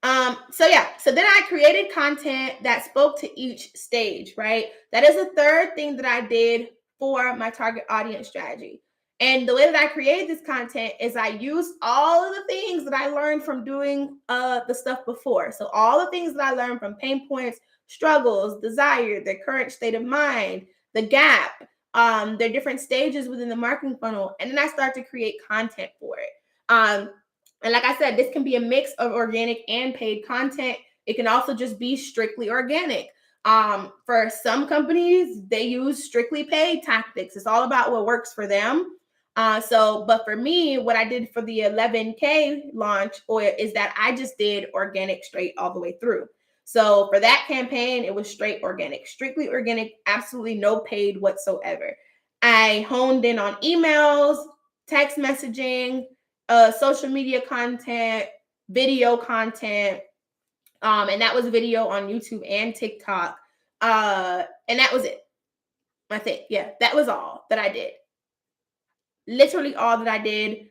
[SPEAKER 1] So then I created content that spoke to each stage, right? That is the third thing that I did for my target audience strategy. And the way that I created this content is I used all of the things that I learned from doing the stuff before. So all the things that I learned from pain points, struggles, desire, their current state of mind, the gap, their different stages within the marketing funnel, and then I start to create content for it. And like I said, this can be a mix of organic and paid content. It can also just be strictly organic. For some companies, they use strictly paid tactics. It's all about what works for them. But for me, what I did for the 11K launch is that I just did organic straight all the way through. So for that campaign, it was straight organic, strictly organic, absolutely no paid whatsoever. I honed in on emails, text messaging, social media content, video content, and that was video on YouTube and TikTok. And that was it. I think, yeah, that was all that I did. Literally all that I did.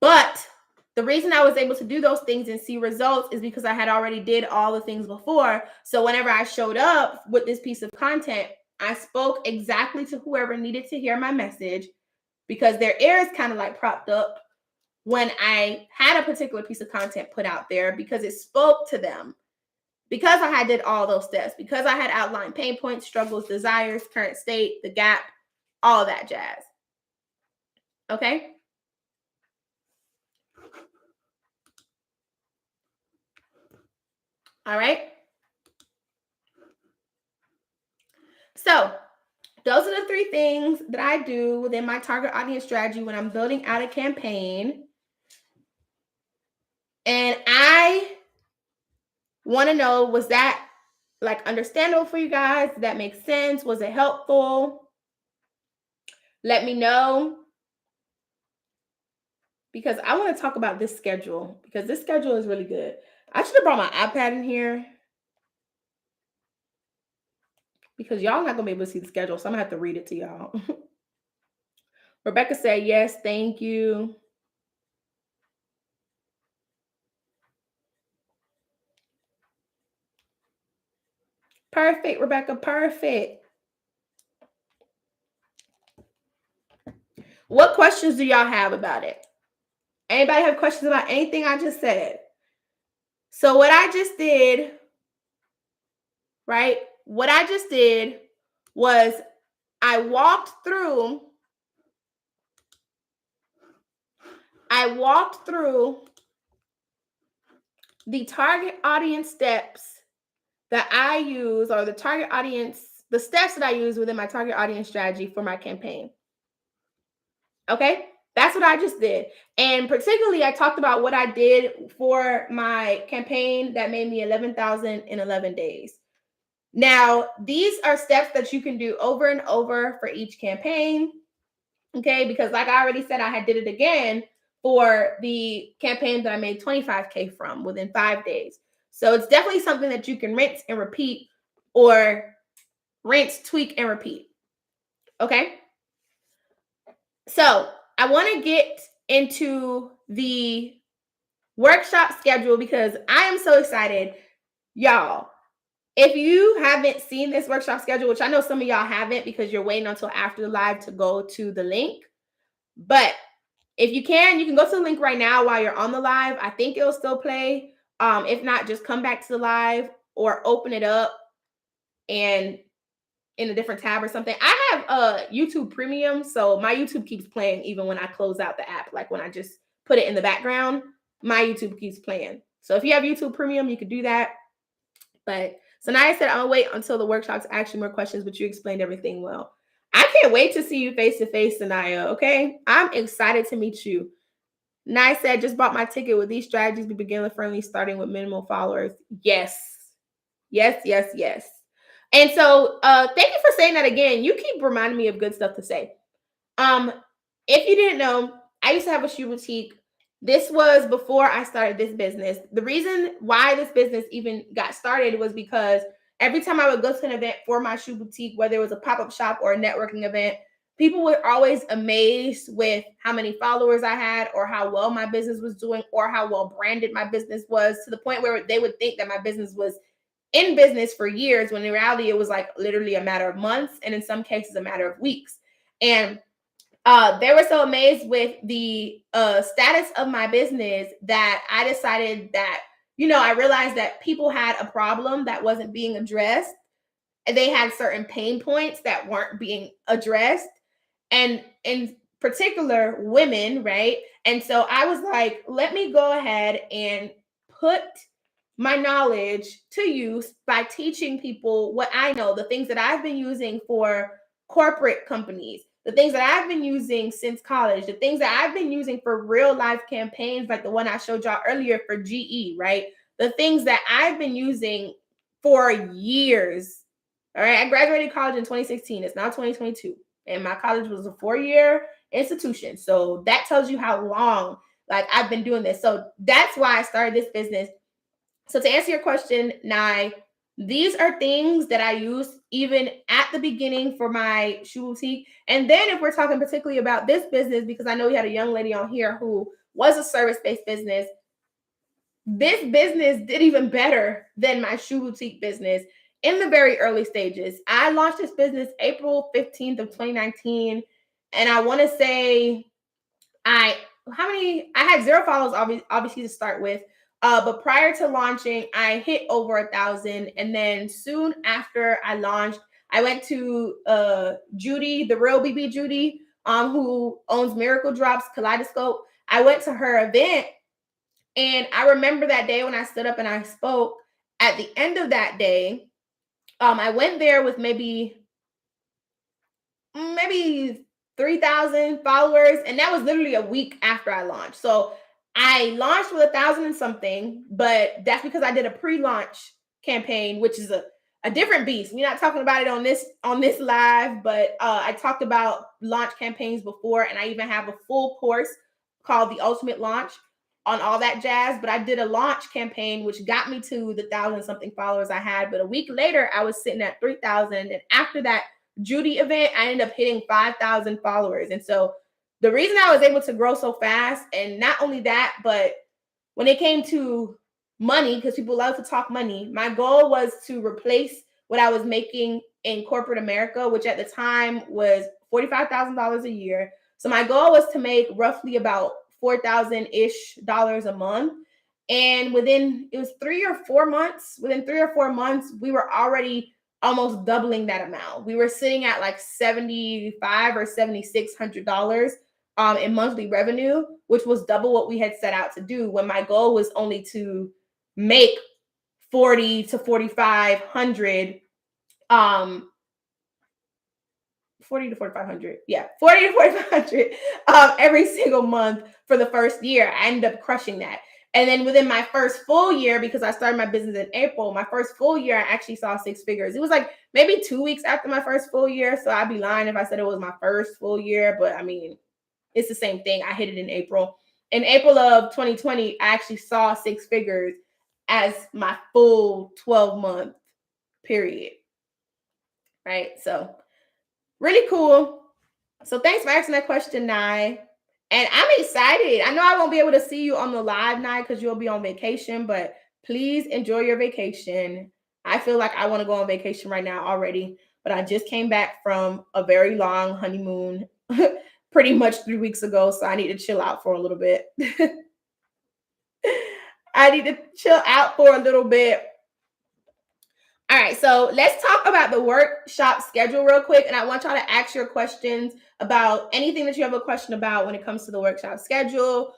[SPEAKER 1] But the reason I was able to do those things and see results is because I had already did all the things before. So whenever I showed up with this piece of content, I spoke exactly to whoever needed to hear my message because their ears kind of like propped up when I had a particular piece of content put out there because it spoke to them. Because I had did all those steps, because I had outlined pain points, struggles, desires, current state, the gap, all that jazz. Okay? All right? So those are the three things that I do within my target audience strategy when I'm building out a campaign. And I want to know, was that like understandable for you guys? Did that make sense? Was it helpful? Let me know. Because I want to talk about this schedule because this schedule is really good. I should have brought my iPad in here because y'all not going to be able to see the schedule. So I'm going to have to read it to y'all. Rebecca said, yes, thank you. Perfect, Rebecca, perfect. What questions do y'all have about it? Anybody have questions about anything I just said? So what I just did, right? What I just did was I walked through the target audience steps that I use, or the target audience, the steps that I use within my target audience strategy for my campaign. Okay, that's what I just did. And particularly, I talked about what I did for my campaign that made me 11,000 in 11 days. Now, these are steps that you can do over and over for each campaign. Okay, because like I already said, I had did it again for the campaign that I made 25K from within 5 days. So it's definitely something that you can rinse and repeat, or rinse, tweak, and repeat. Okay. So I want to get into the workshop schedule because I am so excited. Y'all, if you haven't seen this workshop schedule, which I know some of y'all haven't because you're waiting until after the live to go to the link, but if you can go to the link right now while you're on the live. I think it'll still play. If not, just come back to the live or open it up and in a different tab or something. I have YouTube Premium, so my YouTube keeps playing even when I close out the app. Like when I just put it in the background, my YouTube keeps playing. So if you have YouTube Premium, you could do that. But so now I said, I'm gonna wait until the workshops ask you more questions, but you explained everything well. I can't wait to see you face to face, Sanaya. Okay, I'm excited to meet you. Nai said, just bought my ticket. With these strategies, be beginner friendly, starting with minimal followers. Yes, yes, yes, yes. And so, thank you for saying that again. You keep reminding me of good stuff to say. If you didn't know, I used to have a shoe boutique. This was before I started this business. The reason why this business even got started was because every time I would go to an event for my shoe boutique, whether it was a pop-up shop or a networking event, people were always amazed with how many followers I had or how well my business was doing or how well branded my business was, to the point where they would think that my business was in business for years, when in reality it was like literally a matter of months and in some cases a matter of weeks. And they were so amazed with the status of my business that I decided that, I realized that people had a problem that wasn't being addressed. And they had certain pain points that weren't being addressed. And in particular, women, right? And so I was like, let me go ahead and put my knowledge to use by teaching people what I know, the things that I've been using for corporate companies, the things that I've been using since college, the things that I've been using for real life campaigns, like the one I showed y'all earlier for GE, right? The things that I've been using for years. All right. I graduated college in 2016. It's now 2022. And my college was a 4-year institution. So that tells you how long like I've been doing this. So that's why I started this business. So to answer your question, Nye, these are things that I use even at the beginning for my shoe boutique. And then if we're talking particularly about this business, because I know we had a young lady on here who was a service-based business, this business did even better than my shoe boutique business in the very early stages. I launched this business April 15th of 2019. And I want to say I had 0 followers obviously to start with. But prior to launching, I hit over 1,000. And then soon after I launched, I went to Judy, the real BB Judy, who owns Miracle Drops Kaleidoscope. I went to her event, and I remember that day when I stood up and I spoke. At the end of that day, I went there with maybe 3,000 followers, and that was literally a week after I launched. So I launched with 1,000 and something, but that's because I did a pre-launch campaign, which is a different beast. We're not talking about it on this live, but I talked about launch campaigns before, and I even have a full course called The Ultimate Launch on all that jazz. But I did a launch campaign, which got me to the 1,000 something followers I had. But a week later, I was sitting at 3,000, and after that Judy event, I ended up hitting 5,000 followers. And so the reason I was able to grow so fast, and not only that, but when it came to money, because people love to talk money, my goal was to replace what I was making in corporate America, which at the time was $45,000 a year. So my goal was to make roughly about $4,000-ish a month. And within 3 or 4 months, we were already almost doubling that amount. We were sitting at like $7,500 or $7,600 in monthly revenue, which was double what we had set out to do, when my goal was only to make 40 to 4,500 40 to 4,500. Yeah, 40 to 4,500 every single month for the first year. I ended up crushing that. And then within my first full year, because I started my business in April, my first full year, I actually saw 6 figures. It was like maybe 2 weeks after my first full year. So I'd be lying if I said it was my first full year, but I mean, it's the same thing. I hit it in April. In April of 2020, I actually saw 6 figures as my full 12-month period. Right. So really cool. So thanks for asking that question, Nye. And I'm excited. I know I won't be able to see you on the live night because you'll be on vacation, but please enjoy your vacation. I feel like I want to go on vacation right now already, but I just came back from a very long honeymoon pretty much 3 weeks ago. So I need to chill out for a little bit. I need to chill out for a little bit. All right, so let's talk about the workshop schedule real quick. And I want y'all to ask your questions about anything that you have a question about when it comes to the workshop schedule,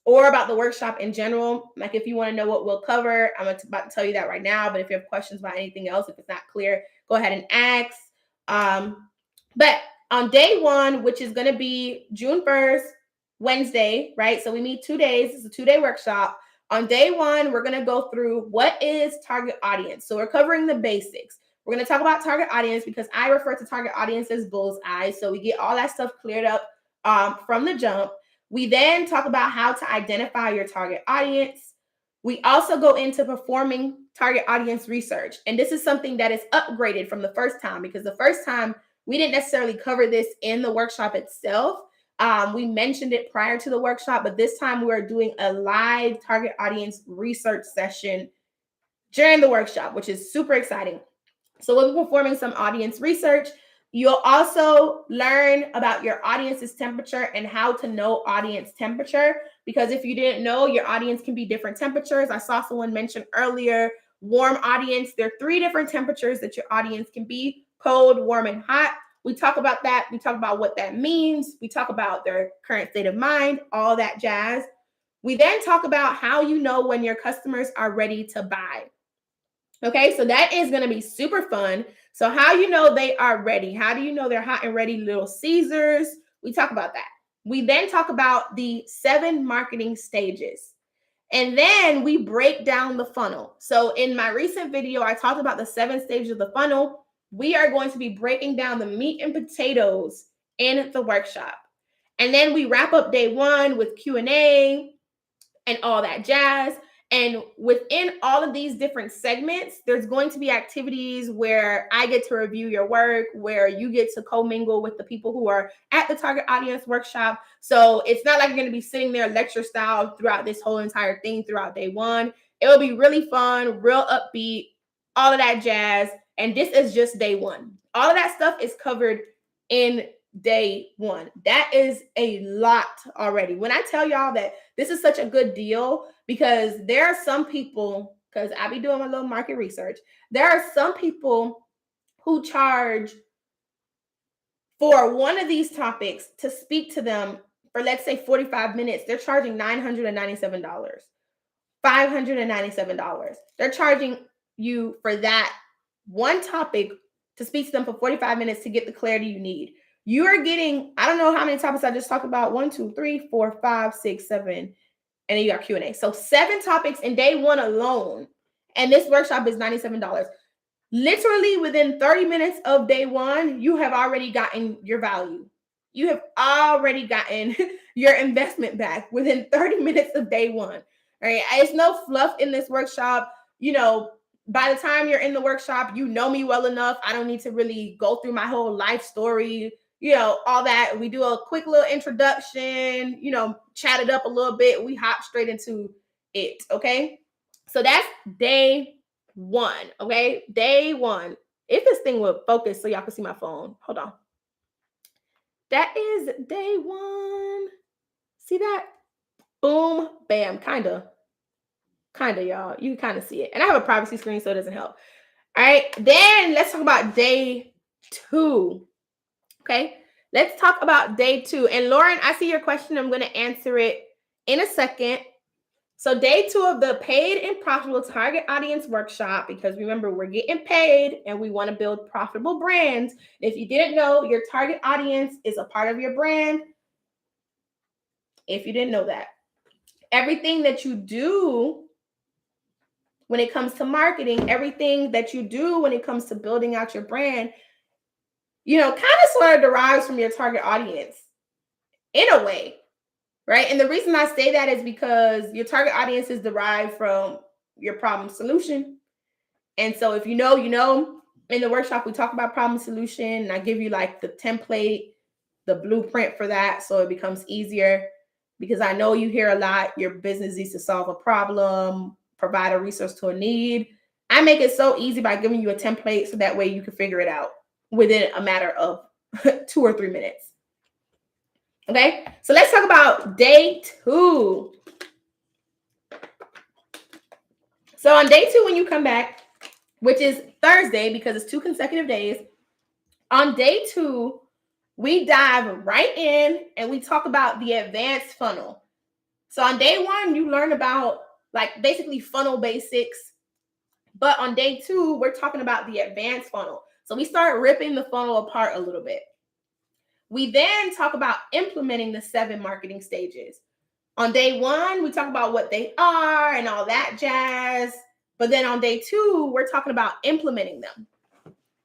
[SPEAKER 1] or about the workshop in general. Like if you want to know what we'll cover, I'm about to tell you that right now. But if you have questions about anything else, if it's not clear, go ahead and ask. But on day one, which is going to be June 1st, Wednesday, right? So we meet 2 days. It's a 2-day workshop. On day one, we're going to go through what is target audience. So we're covering the basics. We're going to talk about target audience because I refer to target audience as bullseye. So we get all that stuff cleared up from the jump. We then talk about how to identify your target audience. We also go into performing target audience research. And this is something that is upgraded from the first time, because the first time we didn't necessarily cover this in the workshop itself. We mentioned it prior to the workshop, but this time we are doing a live target audience research session during the workshop, which is super exciting. So we'll be performing some audience research. You'll also learn about your audience's temperature and how to know audience temperature, because if you didn't know, your audience can be different temperatures. I saw someone mention earlier, warm audience. There are 3 different temperatures that your audience can be: cold, warm, and hot. We talk about that. We talk about what that means. We talk about their current state of mind, all that jazz. We then talk about how you know when your customers are ready to buy. Okay, so that is going to be super fun. So how you know they are ready? How do you know they're hot and ready, Little Caesars? We talk about that. We then talk about the 7 marketing stages. And then we break down the funnel. So in my recent video, I talked about the 7 stages of the funnel. We are going to be breaking down the meat and potatoes in the workshop. And then we wrap up day 1 with Q&A and all that jazz. And within all of these different segments, there's going to be activities where I get to review your work, where you get to commingle with the people who are at the target audience workshop. So it's not like you're going to be sitting there lecture style throughout this whole entire thing throughout day 1. It will be really fun, real upbeat, all of that jazz. And this is just day 1. All of that stuff is covered in day 1. That is a lot already. When I tell y'all that this is such a good deal, because there are some people, because I be doing my little market research, there are some people who charge for one of these topics to speak to them for, let's say, 45 minutes. They're charging $997, $597. They're charging you for that one topic to speak to them for 45 minutes to get the clarity you need. You are getting, I don't know how many topics I just talked about. 1, 2, 3, 4, 5, 6, 7, and then you got Q&A. So 7 topics in day 1 alone. And this workshop is $97. Literally within 30 minutes of day 1, you have already gotten your value. You have already gotten your investment back within 30 minutes of day 1. All right. It's no fluff in this workshop. You know, by the time you're in the workshop, you know me well enough. I don't need to really go through my whole life story, you know, all that. We do a quick little introduction, you know, chat it up a little bit. We hop straight into it. Okay. So that's day 1. Okay. Day 1. If this thing would focus so y'all can see my phone. Hold on. That is day 1. See that? Boom, bam, kind of, y'all. You kind of see it. And I have a privacy screen, so it doesn't help. All right. Then let's talk about day 2. Okay. Let's talk about day 2. And Lauren, I see your question. I'm going to answer it in a second. So day 2 of the paid and profitable target audience workshop, because remember, we're getting paid and we want to build profitable brands. If you didn't know, your target audience is a part of your brand. If you didn't know that, everything that you do when it comes to marketing, everything that you do when it comes to building out your brand, you know, kind of sort of derives from your target audience in a way, right? And the reason I say that is because your target audience is derived from your problem solution. And so if you know, in the workshop, we talk about problem solution, and I give you like the template, the blueprint for that so it becomes easier, because I know you hear a lot, your business needs to solve a problem, provide a resource to a need. I make it so easy by giving you a template so that way you can figure it out within a matter of 2 or 3 minutes. Okay, so let's talk about day 2. So on day 2, when you come back, which is Thursday because it's 2 consecutive days, on day 2, we dive right in and we talk about the advanced funnel. So on day 1, you learn about like basically funnel basics. But on day 2, we're talking about the advanced funnel. So we start ripping the funnel apart a little bit. We then talk about implementing the 7 marketing stages. On day 1, we talk about what they are and all that jazz. But then on day 2, we're talking about implementing them.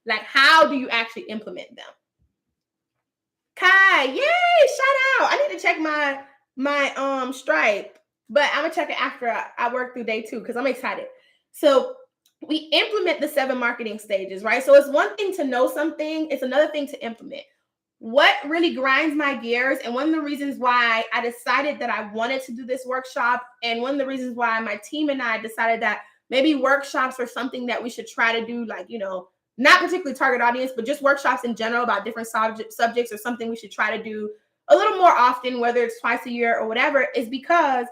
[SPEAKER 1] Like, how do you actually implement them? Kai, yay, shout out. I need to check my Stripe, but I'm gonna check it after I work through day 2 because I'm excited. So we implement the 7 marketing stages, right? So it's one thing to know something, it's another thing to implement. What really grinds my gears, and one of the reasons why I decided that I wanted to do this workshop, and one of the reasons why my team and I decided that maybe workshops are something that we should try to do, like, you know, not particularly target audience, but just workshops in general about different subjects or something we should try to do a little more often, whether it's twice a year or whatever, is because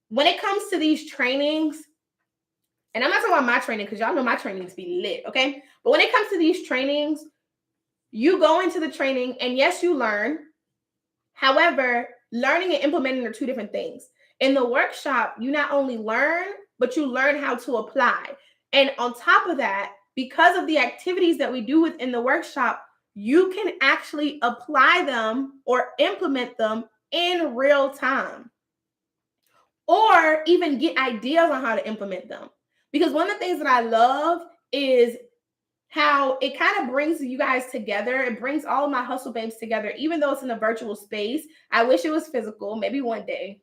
[SPEAKER 1] when it comes to these trainings, and I'm not talking about my training because y'all know my trainings be lit, okay? But when it comes to these trainings, you go into the training and yes, you learn. However, learning and implementing are 2 different things. In the workshop, you not only learn, but you learn how to apply. And on top of that, because of the activities that we do within the workshop, you can actually apply them or implement them in real time, or even get ideas on how to implement them. Because one of the things that I love is how it kind of brings you guys together. It brings all of my hustle babes together, even though it's in a virtual space. I wish it was physical. Maybe one day.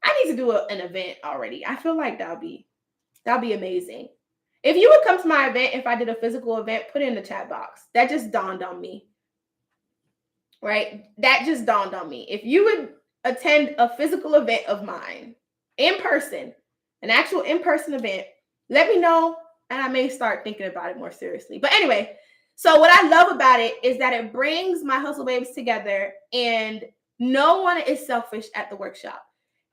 [SPEAKER 1] I need to do an event already. I feel like that'll be amazing. If you would come to my event, if I did a physical event, put it in the chat box. That just dawned on me. Right? That just dawned on me. If you would attend a physical event of mine in person, an actual in-person event, let me know. And I may start thinking about it more seriously. But anyway, so what I love about it is that it brings my hustle babes together, and no one is selfish at the workshop.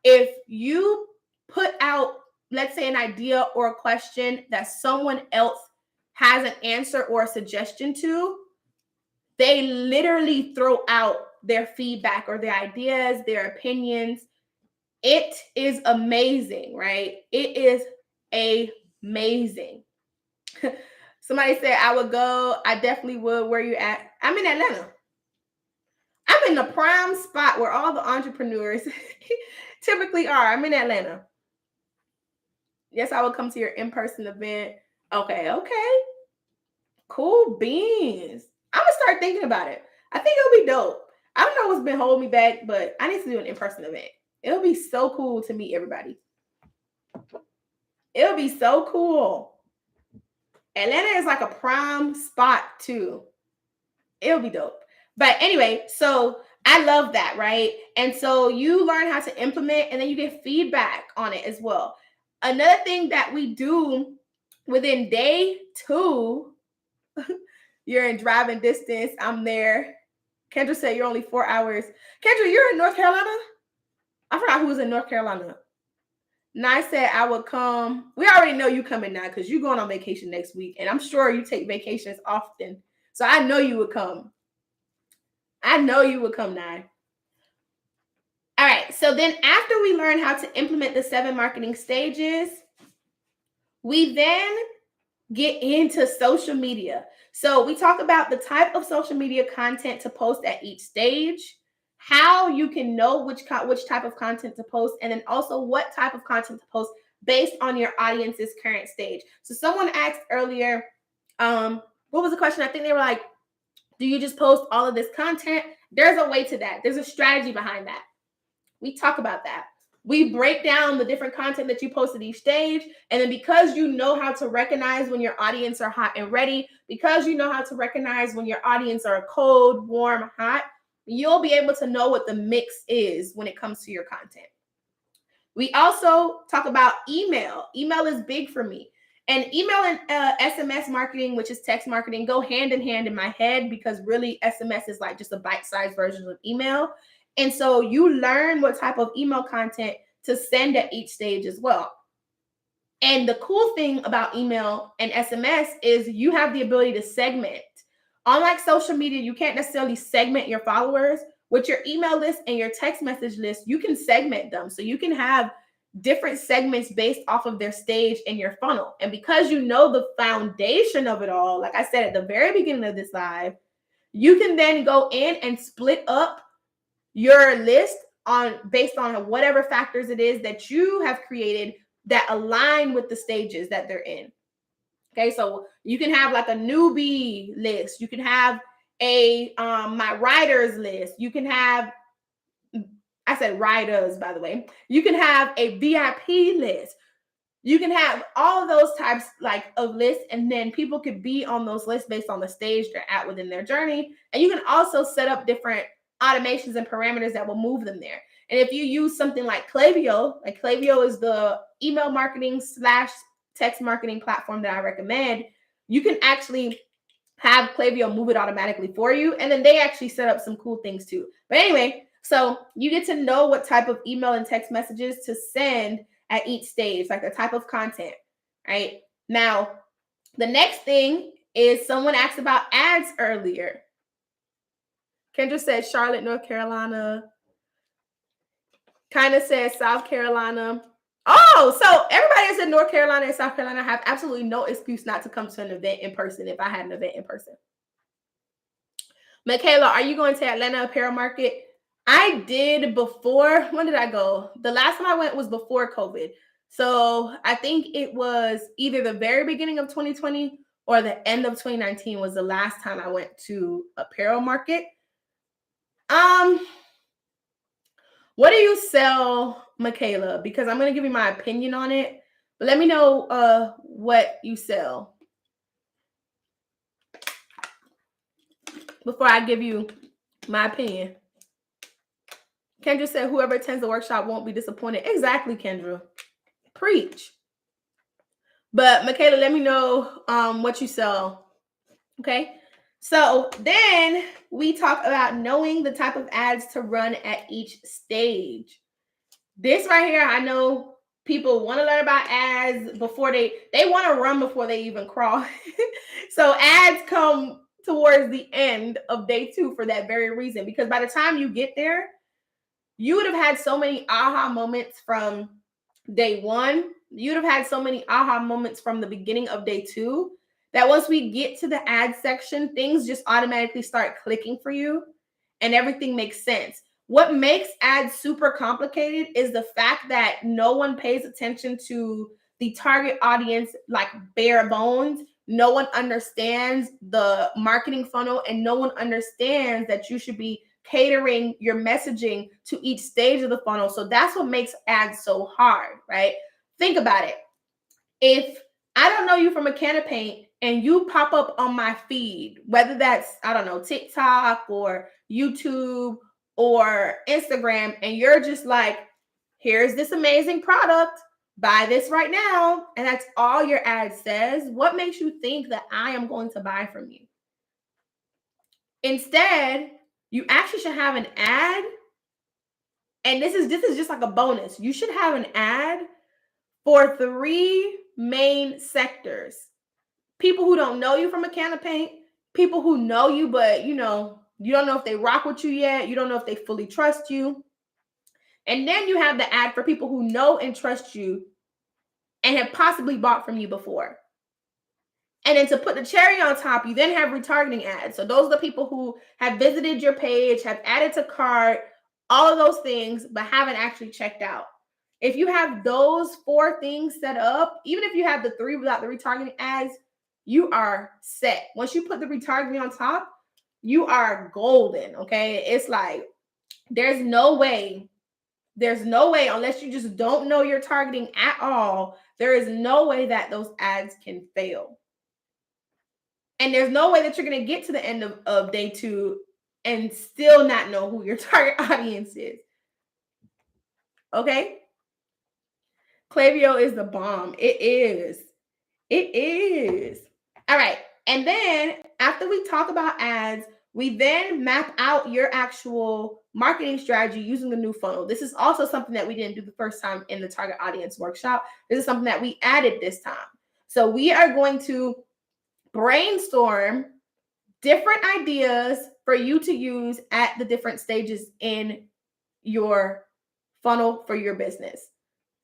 [SPEAKER 1] If you put out, let's say, an idea or a question that someone else has an answer or a suggestion to, they literally throw out their feedback or their ideas, their opinions. It is amazing, right? It is amazing. Somebody said I would go. I definitely would. Where you at? I'm in Atlanta. I'm in the prime spot where all the entrepreneurs typically are. I'm in Atlanta. Yes, I will come to your in-person event. Okay. Cool beans. I'm gonna start thinking about it. I think it'll be dope. I don't know what's been holding me back, but I need to do an in-person event. It'll be so cool to meet everybody. It'll be so cool. Atlanta is like a prime spot too. It'll be dope. But anyway, so I love that, right? And so you learn how to implement, and then you get feedback on it as well. Another thing that we do within day 2, you're in driving distance. I'm there. Kendra said you're only 4 hours. Kendra, you're in North Carolina? I forgot who was in North Carolina. Nye said I would come. We already know you coming now because you're going on vacation next week. And I'm sure you take vacations often. So I know you would come. I know you would come, Nye. All right. So then after we learn how to implement the 7 marketing stages, we then get into social media. So we talk about the type of social media content to post at each stage, how you can know which type of content to post, and then also what type of content to post based on your audience's current stage. So someone asked earlier, what was the question? I think they were like, do you just post all of this content? There's a way to that. There's a strategy behind that. We talk about that. We break down the different content that you post at each stage. And then because you know how to recognize when your audience are hot and ready, because you know how to recognize when your audience are cold, warm, hot, you'll be able to know what the mix is when it comes to your content. We also talk about email. Email is big for me. And email and SMS marketing, which is text marketing, go hand in hand in my head, because really SMS is like just a bite-sized version of email. And so you learn what type of email content to send at each stage as well. And the cool thing about email and SMS is you have the ability to segment. Unlike social media, you can't necessarily segment your followers. With your email list and your text message list, you can segment them. So you can have different segments based off of their stage in your funnel. And because you know the foundation of it all, like I said at the very beginning of this live, you can then go in and split up your list on based on whatever factors it is that you have created that align with the stages that they're in. Okay, so you can have like a newbie list. You can have a my writers list. You can have, I said writers, by the way. You can have a VIP list. You can have all of those types like of lists, and then people could be on those lists based on the stage they're at within their journey. And you can also set up different automations and parameters that will move them there. And if you use something like Klaviyo is the email marketing / text marketing platform that I recommend, you can actually have Klaviyo move it automatically for you. And then they actually set up some cool things too. But anyway, so you get to know what type of email and text messages to send at each stage, like the type of content, right? Now, the next thing is someone asked about ads earlier. Kendra said Charlotte, North Carolina. Kind of said South Carolina. Oh, so everybody that's in North Carolina and South Carolina have absolutely no excuse not to come to an event in person if I had an event in person. Michaela, are you going to Atlanta Apparel Market? I did before. When did I go? The last time I went was before COVID. So I think it was either the very beginning of 2020 or the end of 2019 was the last time I went to Apparel Market. What do you sell, Michaela? Because I'm going to give you my opinion on it. But let me know what you sell before I give you my opinion. Kendra said whoever attends the workshop won't be disappointed. Exactly, Kendra. Preach. But Michaela, let me know what you sell. Okay. So then we talk about knowing the type of ads to run at each stage. This right here, I know people want to learn about ads before they want to run before they even crawl. So ads come towards the end of day 2 for that very reason, because by the time you get there, you would have had so many aha moments from day 1. You'd have had so many aha moments from the beginning of day 2 that once we get to the ad section, things just automatically start clicking for you and everything makes sense. What makes ads super complicated is the fact that no one pays attention to the target audience like bare bones. No one understands the marketing funnel, and no one understands that you should be catering your messaging to each stage of the funnel. So that's what makes ads so hard, right? Think about it. If I don't know you from a can of paint and you pop up on my feed, whether that's, I don't know, TikTok or YouTube or Instagram, and you're just like, here's this amazing product, buy this right now, and that's all your ad says, what makes you think that I am going to buy from you? Instead, you actually should have an ad, and this is just like a bonus. You should have an ad for 3 main sectors. People who don't know you from a can of paint, people who know you, but you don't know if they rock with you yet. You don't know if they fully trust you. And then you have the ad for people who know and trust you and have possibly bought from you before. And then to put the cherry on top, you then have retargeting ads. So those are the people who have visited your page, have added to cart, all of those things, but haven't actually checked out. If you have those 4 things set up, even if you have the 3 without the retargeting ads, you are set. Once you put the retargeting on top, you are golden, okay? It's like there's no way, unless you just don't know your targeting at all, there is no way that those ads can fail. And there's no way that you're going to get to the end of day 2 and still not know who your target audience is. Okay? Klaviyo is the bomb. It is. It is. All right. And then after we talk about ads, we then map out your actual marketing strategy using the new funnel. This is also something that we didn't do the first time in the target audience workshop. This is something that we added this time. So we are going to brainstorm different ideas for you to use at the different stages in your funnel for your business.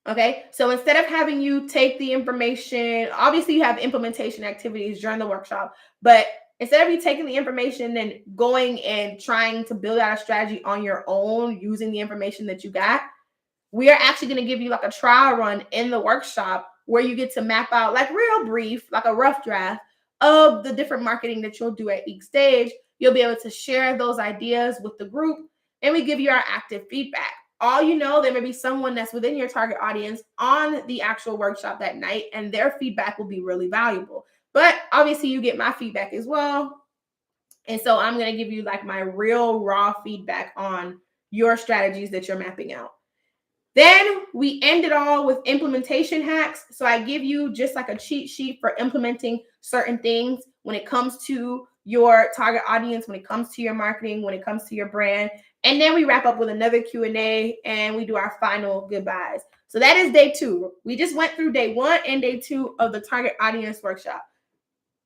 [SPEAKER 1] Okay, so instead of having you take the information, obviously you have implementation activities during the workshop, but instead of you taking the information and going and trying to build out a strategy on your own using the information that you got, we are actually going to give you like a trial run in the workshop where you get to map out like real brief, like a rough draft of the different marketing that you'll do at each stage. You'll be able to share those ideas with the group, and we give you our active feedback. All you know, there may be someone that's within your target audience on the actual workshop that night, and their feedback will be really valuable. But obviously, you get my feedback as well. And so I'm going to give you like my real raw feedback on your strategies that you're mapping out. Then we end it all with implementation hacks. So I give you just like a cheat sheet for implementing certain things when it comes to your target audience, when it comes to your marketing, when it comes to your brand. And then we wrap up with another Q&A and we do our final goodbyes. So that is day 2. We just went through day 1 and day 2 of the target audience workshop.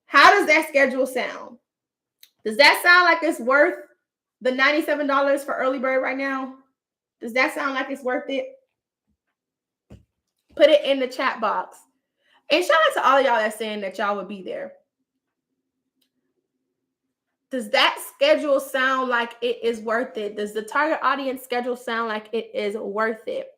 [SPEAKER 1] How does that schedule sound? Does that sound like it's worth the $97 for early bird right now? Does that sound like it's worth it? Put it in the chat box. And shout out to all of y'all that's saying that y'all would be there. Does that schedule sound like it is worth it? Does the target audience schedule sound like it is worth it?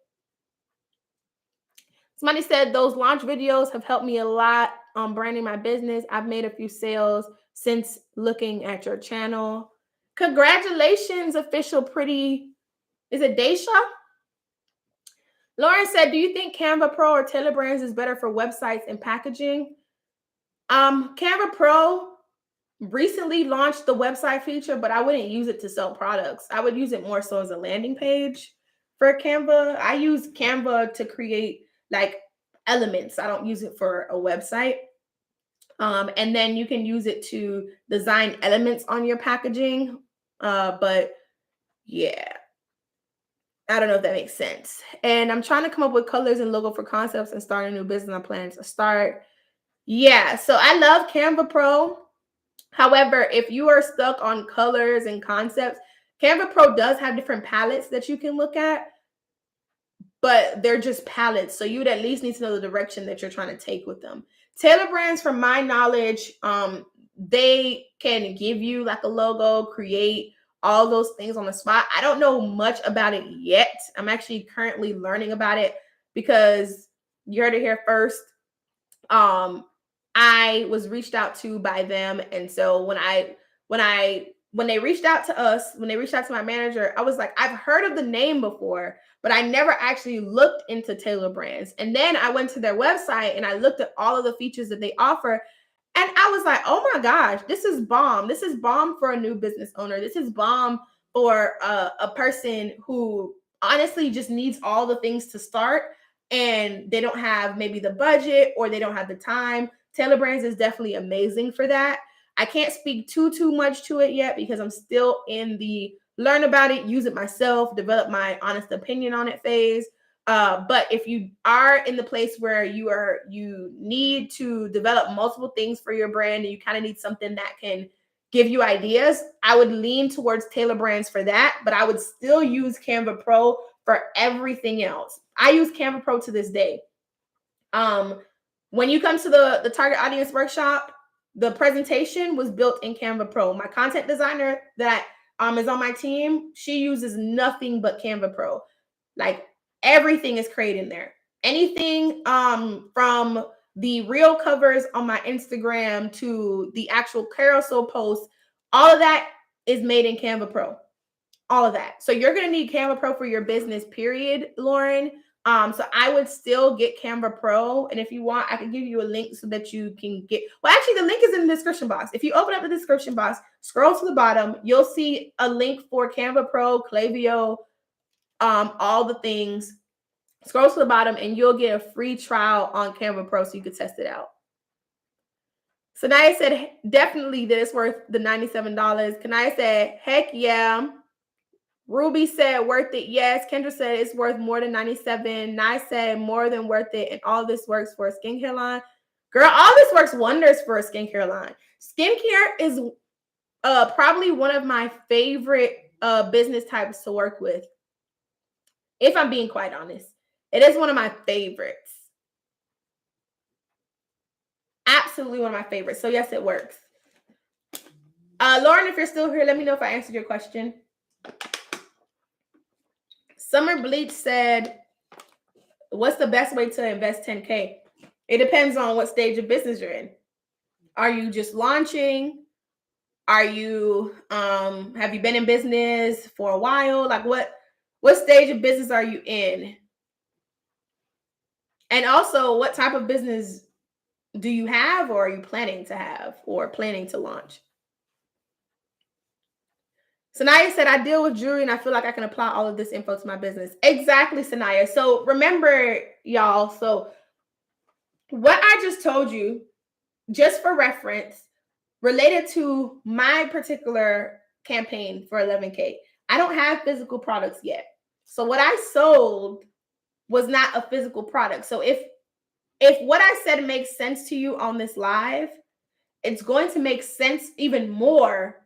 [SPEAKER 1] Somebody said those launch videos have helped me a lot on branding my business. I've made a few sales since looking at your channel. Congratulations, official pretty. Is it Daisha? Lauren said, do you think Canva Pro or Tailor Brands is better for websites and packaging? Canva Pro recently launched the website feature, but I wouldn't use it to sell products. I would use it more so as a landing page for Canva. I use Canva to create like elements. I don't use it for a website. And then you can use it to design elements on your packaging. But yeah, I don't know if that makes sense. And I'm trying to come up with colors and logo for concepts and start a new business. I'm planning to start. Yeah, so I love Canva Pro. However, if you are stuck on colors and concepts, Canva Pro does have different palettes that you can look at, but they're just palettes. So you would at least need to know the direction that you're trying to take with them. Tailor Brands, from my knowledge, they can give you like a logo, create all those things on the spot. I don't know much about it yet. I'm actually currently learning about it because you heard it here first. I was reached out to by them. And so when they reached out to us, when they reached out to my manager, I was like, I've heard of the name before, but I never actually looked into Tailor Brands. And then I went to their website and I looked at all of the features that they offer. And I was like, oh my gosh, this is bomb. This is bomb for a new business owner. This is bomb for a person who honestly just needs all the things to start and they don't have maybe the budget or they don't have the time. Tailor Brands is definitely amazing for that. I can't speak too much to it yet because I'm still in the learn about it, use it myself, develop my honest opinion on it phase. But if you are in the place where you need to develop multiple things for your brand and you kind of need something that can give you ideas, I would lean towards Tailor Brands for that, but I would still use Canva Pro for everything else. I use Canva Pro to this day. When you come to the target audience workshop, the presentation was built in Canva Pro. My content designer that is on my team, she uses nothing but Canva Pro. Like everything is created in there. Anything from the reel covers on my Instagram to the actual carousel posts, all of that is made in Canva Pro. All of that. So you're going to need Canva Pro for your business, period, Lauren. So I would still get Canva Pro. And if you want, I can give you a link so that you can get, well, actually the link is in the description box. If you open up the description box, scroll to the bottom, you'll see a link for Canva Pro, Klaviyo, all the things. Scroll to the bottom and you'll get a free trial on Canva Pro so you can test it out. Sanaya said, definitely that it's worth the $97. Kanaya said, heck yeah. Ruby said, worth it, yes. Kendra said, it's worth more than $97. Nye said, more than worth it. And all this works for a skincare line. Girl, all this works wonders for a skincare line. Skincare is probably one of my favorite business types to work with. If I'm being quite honest. It is one of my favorites. Absolutely one of my favorites. So yes, it works. Lauren, if you're still here, let me know if I answered your question. Summer Bleach said, what's the best way to invest $10K? It depends on what stage of business you're in. Are you just launching? Are you, have you been in business for a while? Like what stage of business are you in? And also, what type of business do you have or are you planning to have or planning to launch? Sanaya said, I deal with jewelry and I feel like I can apply all of this info to my business. Exactly, Sanaya. So remember, y'all, so what I just told you, just for reference, related to my particular campaign for 11K, I don't have physical products yet. So what I sold was not a physical product. So if what I said makes sense to you on this live, it's going to make sense even more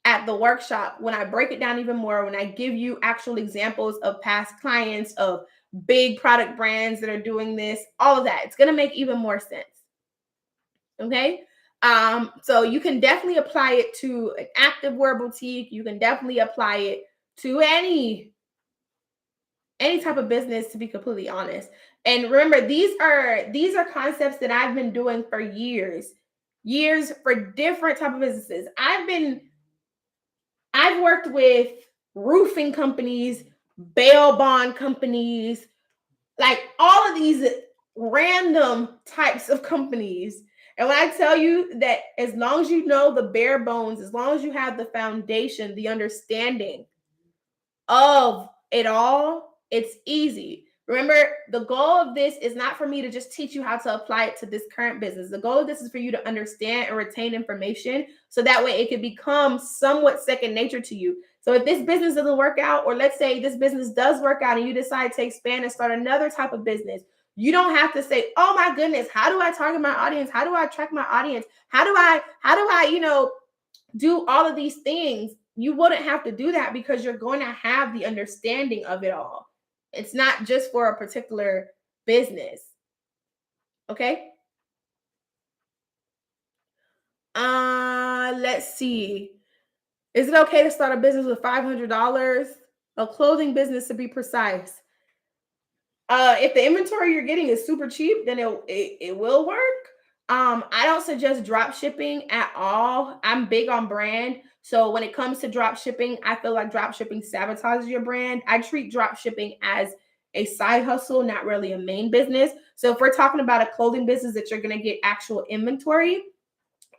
[SPEAKER 1] at the workshop when I break it down even more, when I give you actual examples of past clients, of big product brands that are doing this, all of that. It's going to make even more sense. Okay. So you can definitely apply it to an activewear boutique. You can definitely apply it to any type of business, to be completely honest. And remember, these are concepts that I've been doing for years for different type of businesses. I've worked with roofing companies, bail bond companies, like all of these random types of companies. And when I tell you that as long as you know the bare bones, as long as you have the foundation, the understanding of it all, it's easy. Remember, the goal of this is not for me to just teach you how to apply it to this current business. The goal of this is for you to understand and retain information so that way it can become somewhat second nature to you. So if this business doesn't work out, or let's say this business does work out and you decide to expand and start another type of business, you don't have to say, oh my goodness, how do I target my audience? How do I track my audience? How do I, do all of these things? You wouldn't have to do that because you're going to have the understanding of it all. It's not just for a particular business. Okay. Let's see. Is it okay to start a business with $500? A clothing business, to be precise. If the inventory you're getting is super cheap, then it will work. I don't suggest drop shipping at all. I'm big on brand. So when it comes to drop shipping, I feel like drop shipping sabotages your brand. I treat drop shipping as a side hustle, not really a main business. So if we're talking about a clothing business that you're going to get actual inventory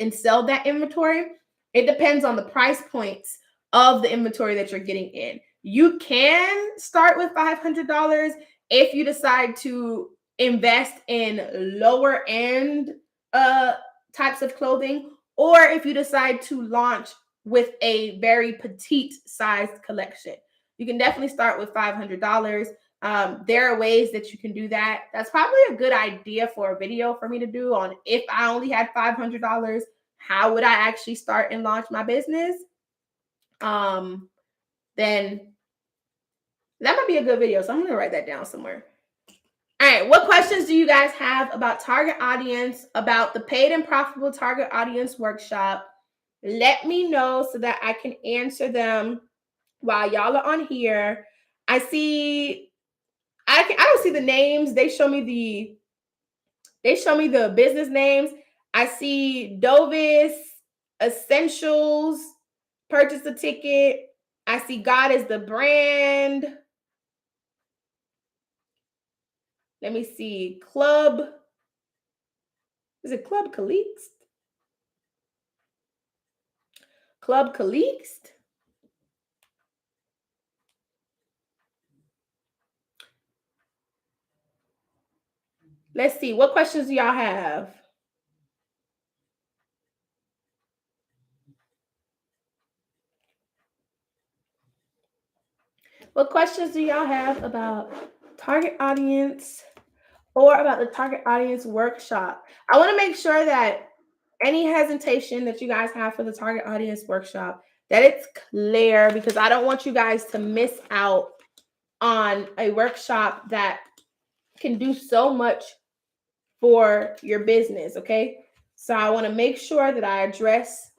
[SPEAKER 1] and sell that inventory, it depends on the price points of the inventory that you're getting in. You can start with $500 if you decide to invest in lower end types of clothing, or if you decide to launch with a very petite sized collection. You can definitely start with $500. There are ways that you can do that. That's probably a good idea for a video for me to do on if I only had $500, how would I actually start and launch my business? Then that might be a good video. So I'm going to write that down somewhere. All right. What questions do you guys have about target audience, about the paid and profitable target audience workshop? Let me know so that I can answer them while y'all are on here. I don't see the names. They show me the business names. I see Dovis, Essentials, purchase a ticket. I see God is the brand. Let me see. Club. Is it Club Calixte? Club Calixte? Let's see. What questions do y'all have? What questions do y'all have about target audience or about the target audience workshop? I want to make sure that any hesitation that you guys have for the target audience workshop, that it's clear, because I don't want you guys to miss out on a workshop that can do so much for your business, okay? So I want to make sure that I address,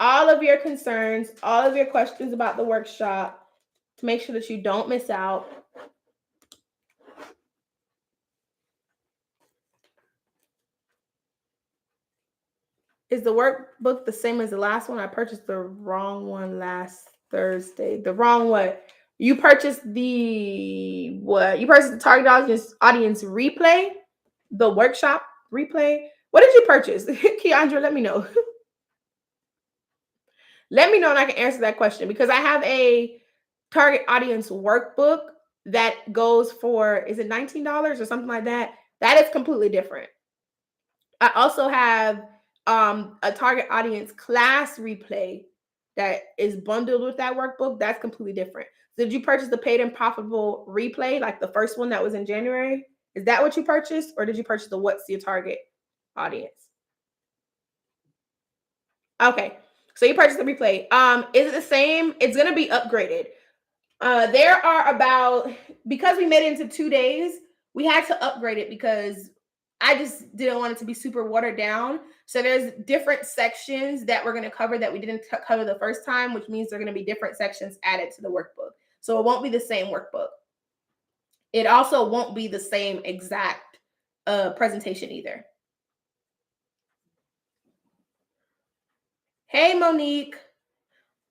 [SPEAKER 1] all of your concerns, all of your questions about the workshop to make sure that you don't miss out. Is the workbook the same as the last one? I purchased the wrong one last Thursday. The wrong what? You purchased the what? You purchased the target audience replay, the workshop replay. What did you purchase? Keandra, let me know. Let me know and I can answer that question, because I have a target audience workbook that goes for, is it $19 or something like that? That is completely different. I also have a target audience class replay that is bundled with that workbook. That's completely different. So did you purchase the paid and profitable replay, like the first one that was in January? Is that what you purchased, or did you purchase the what's your target audience? Okay, so you purchased the replay. Is it the same? It's gonna be upgraded. There are about, because we made it into 2 days, we had to upgrade it because I just didn't want it to be super watered down. So there's different sections that we're going to cover that we didn't cover the first time, which means there are going to be different sections added to the workbook. So it won't be the same workbook. It also won't be the same exact presentation either. Hey, Monique.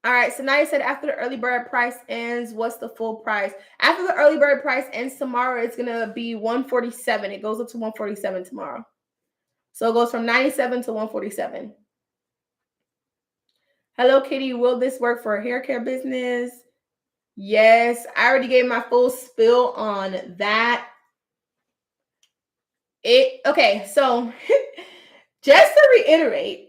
[SPEAKER 1] All right, so now you said after the early bird price ends, what's the full price? After the early bird price ends tomorrow, it's gonna be $147. It goes up to $147 tomorrow. So it goes from $97 to $147. Hello, Kitty. Will this work for a hair care business? Yes, I already gave my full spill on that. Okay, so just to reiterate,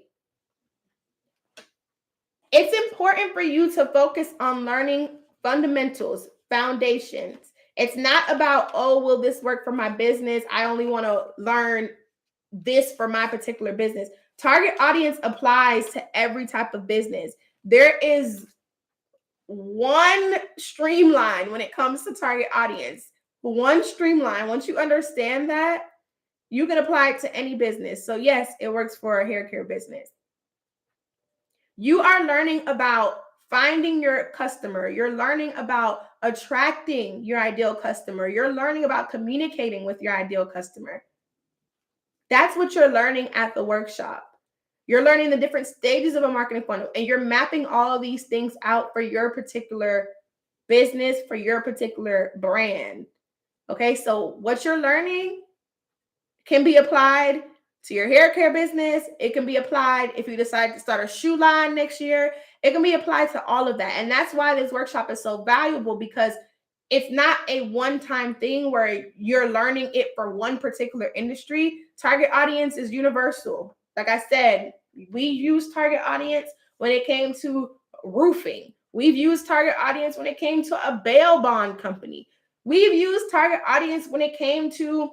[SPEAKER 1] it's important for you to focus on learning fundamentals, foundations. It's not about, oh, will this work for my business? I only want to learn this for my particular business. Target audience applies to every type of business. There is one streamline when it comes to target audience. One streamline. Once you understand that, you can apply it to any business. So yes, it works for a hair care business. You are learning about finding your customer. You're learning about attracting your ideal customer. You're learning about communicating with your ideal customer. That's what you're learning at the workshop. You're learning the different stages of a marketing funnel, and you're mapping all of these things out for your particular business, for your particular brand. Okay, so what you're learning can be applied to your hair care business. It can be applied if you decide to start a shoe line next year. It can be applied to all of that. And that's why this workshop is so valuable, because it's not a one-time thing where you're learning it for one particular industry. Target audience is universal. Like I said, we use target audience when it came to roofing. We've used target audience when it came to a bail bond company. We've used target audience when it came to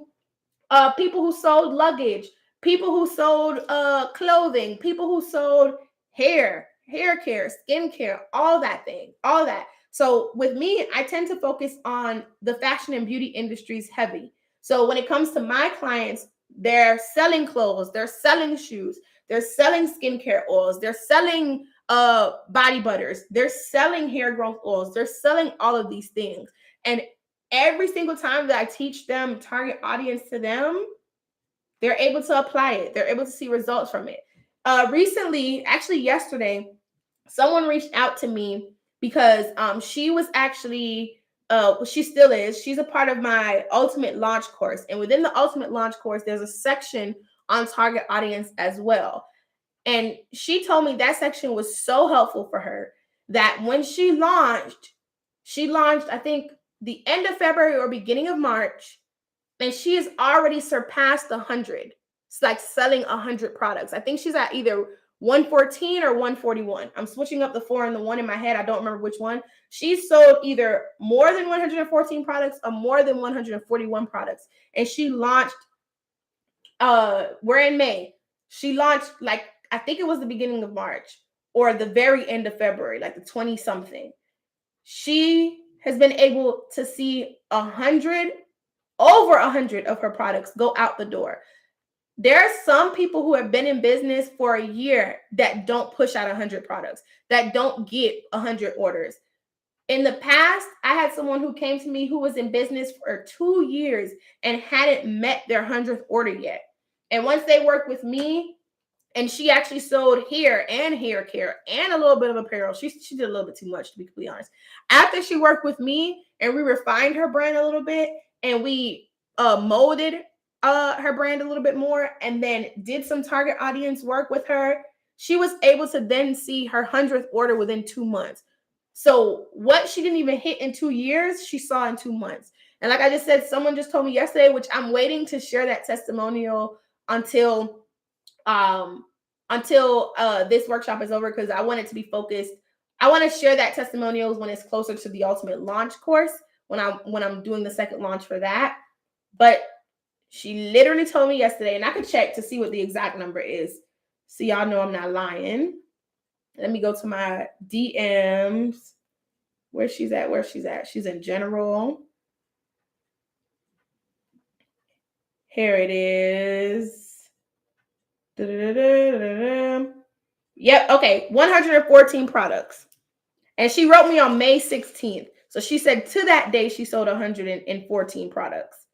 [SPEAKER 1] people who sold luggage, people who sold clothing, people who sold hair care, skincare, all that. So with me, I tend to focus on the fashion and beauty industries heavy. So when it comes to my clients, they're selling clothes, they're selling shoes, they're selling skincare oils, they're selling body butters, they're selling hair growth oils, they're selling all of these things. And every single time that I teach them target audience to them, they're able to apply it. They're able to see results from it. Recently, actually yesterday, someone reached out to me because she was actually she still is. She's a part of my ultimate launch course. And within the ultimate launch course, there's a section on target audience as well. And she told me that section was so helpful for her that when she launched, I think, the end of February or beginning of March, and she has already surpassed 100. It's like selling 100 products. I think she's at either 114 or 141. I'm switching up the 4 and the 1 in my head. I don't remember which one. She's sold either more than 114 products or more than 141 products. And she launched, we're in May. She launched, like, I think it was the beginning of March or the very end of February, like the 20 something. She has been able to see over 100 of her products go out the door. There are some people who have been in business for a year that don't push out 100 products, that don't get 100 orders. In the past, I had someone who came to me who was in business for 2 years and hadn't met their 100th order yet. And once they worked with me, and she actually sold hair and hair care and a little bit of apparel. She did a little bit too much, to be completely honest. After she worked with me and we refined her brand a little bit and we molded her brand a little bit more and then did some target audience work with her, she was able to then see her 100th order within 2 months. So what she didn't even hit in 2 years, she saw in 2 months. And like I just said, someone just told me yesterday, which I'm waiting to share that testimonial until this workshop is over, because I want it to be focused. I want to share that testimonials when it's closer to the ultimate launch course, when I'm doing the second launch for that. But she literally told me yesterday, and I could check to see what the exact number is, so y'all know I'm not lying. Let me go to my DMs. Where she's at. She's in general. Here it is. Yep, okay, 114 products. And she wrote me on May 16th. So she said to that day, she sold 114 products.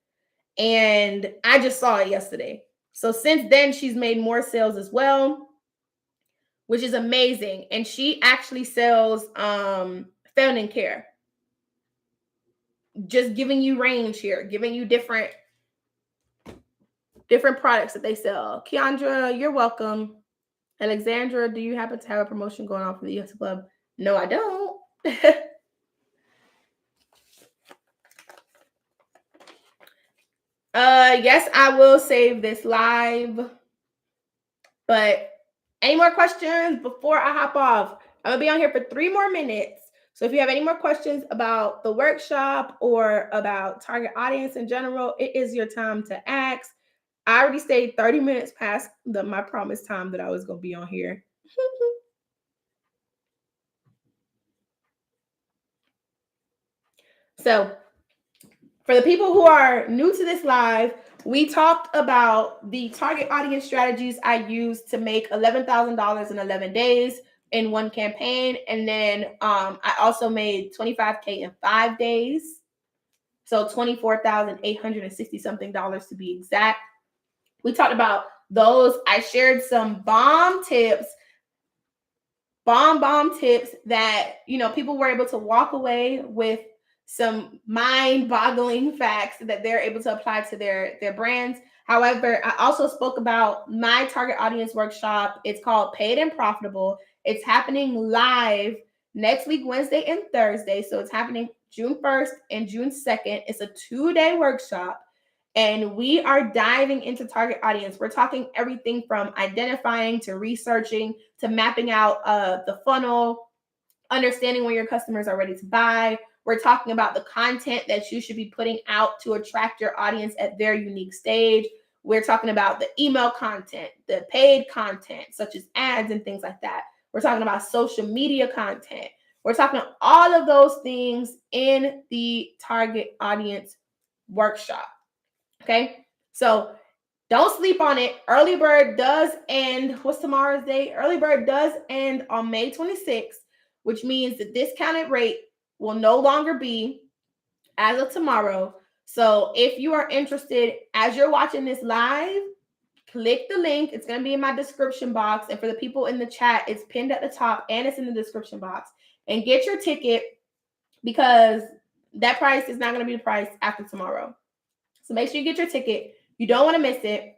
[SPEAKER 1] And I just saw it yesterday. So since then, she's made more sales as well, which is amazing. And she actually sells feminine care. Just giving you range here, giving you different products that they sell. Keandra, you're welcome. Alexandra, do you happen to have a promotion going on for the US Club? No, I don't. Yes, I will save this live. But any more questions before I hop off? I'm gonna be on here for 3 more minutes. So if you have any more questions about the workshop or about target audience in general, it is your time to ask. I already stayed 30 minutes past my promised time that I was gonna be on here. So for the people who are new to this live, we talked about the target audience strategies I used to make $11,000 in 11 days in one campaign. And then I also made $25K in 5 days. So $24,860 something to be exact. We talked about those. I shared some bomb tips that, people were able to walk away with some mind-boggling facts that they're able to apply to their brands. However, I also spoke about my target audience workshop. It's called Paid and Profitable. It's happening live next week, Wednesday and Thursday. So it's happening June 1st and June 2nd. It's a 2-day workshop. And we are diving into target audience. We're talking everything from identifying to researching to mapping out the funnel, understanding when your customers are ready to buy. We're talking about the content that you should be putting out to attract your audience at their unique stage. We're talking about the email content, the paid content, such as ads and things like that. We're talking about social media content. We're talking all of those things in the target audience workshop. Okay, so don't sleep on it. Early bird does end. What's tomorrow's date? Early bird does end on May 26th, which means the discounted rate will no longer be as of tomorrow. So if you are interested, as you're watching this live, click the link. It's going to be in my description box. And for the people in the chat, it's pinned at the top and it's in the description box. And get your ticket, because That price is not going to be the price after tomorrow. So make sure you get your ticket. You don't want to miss it.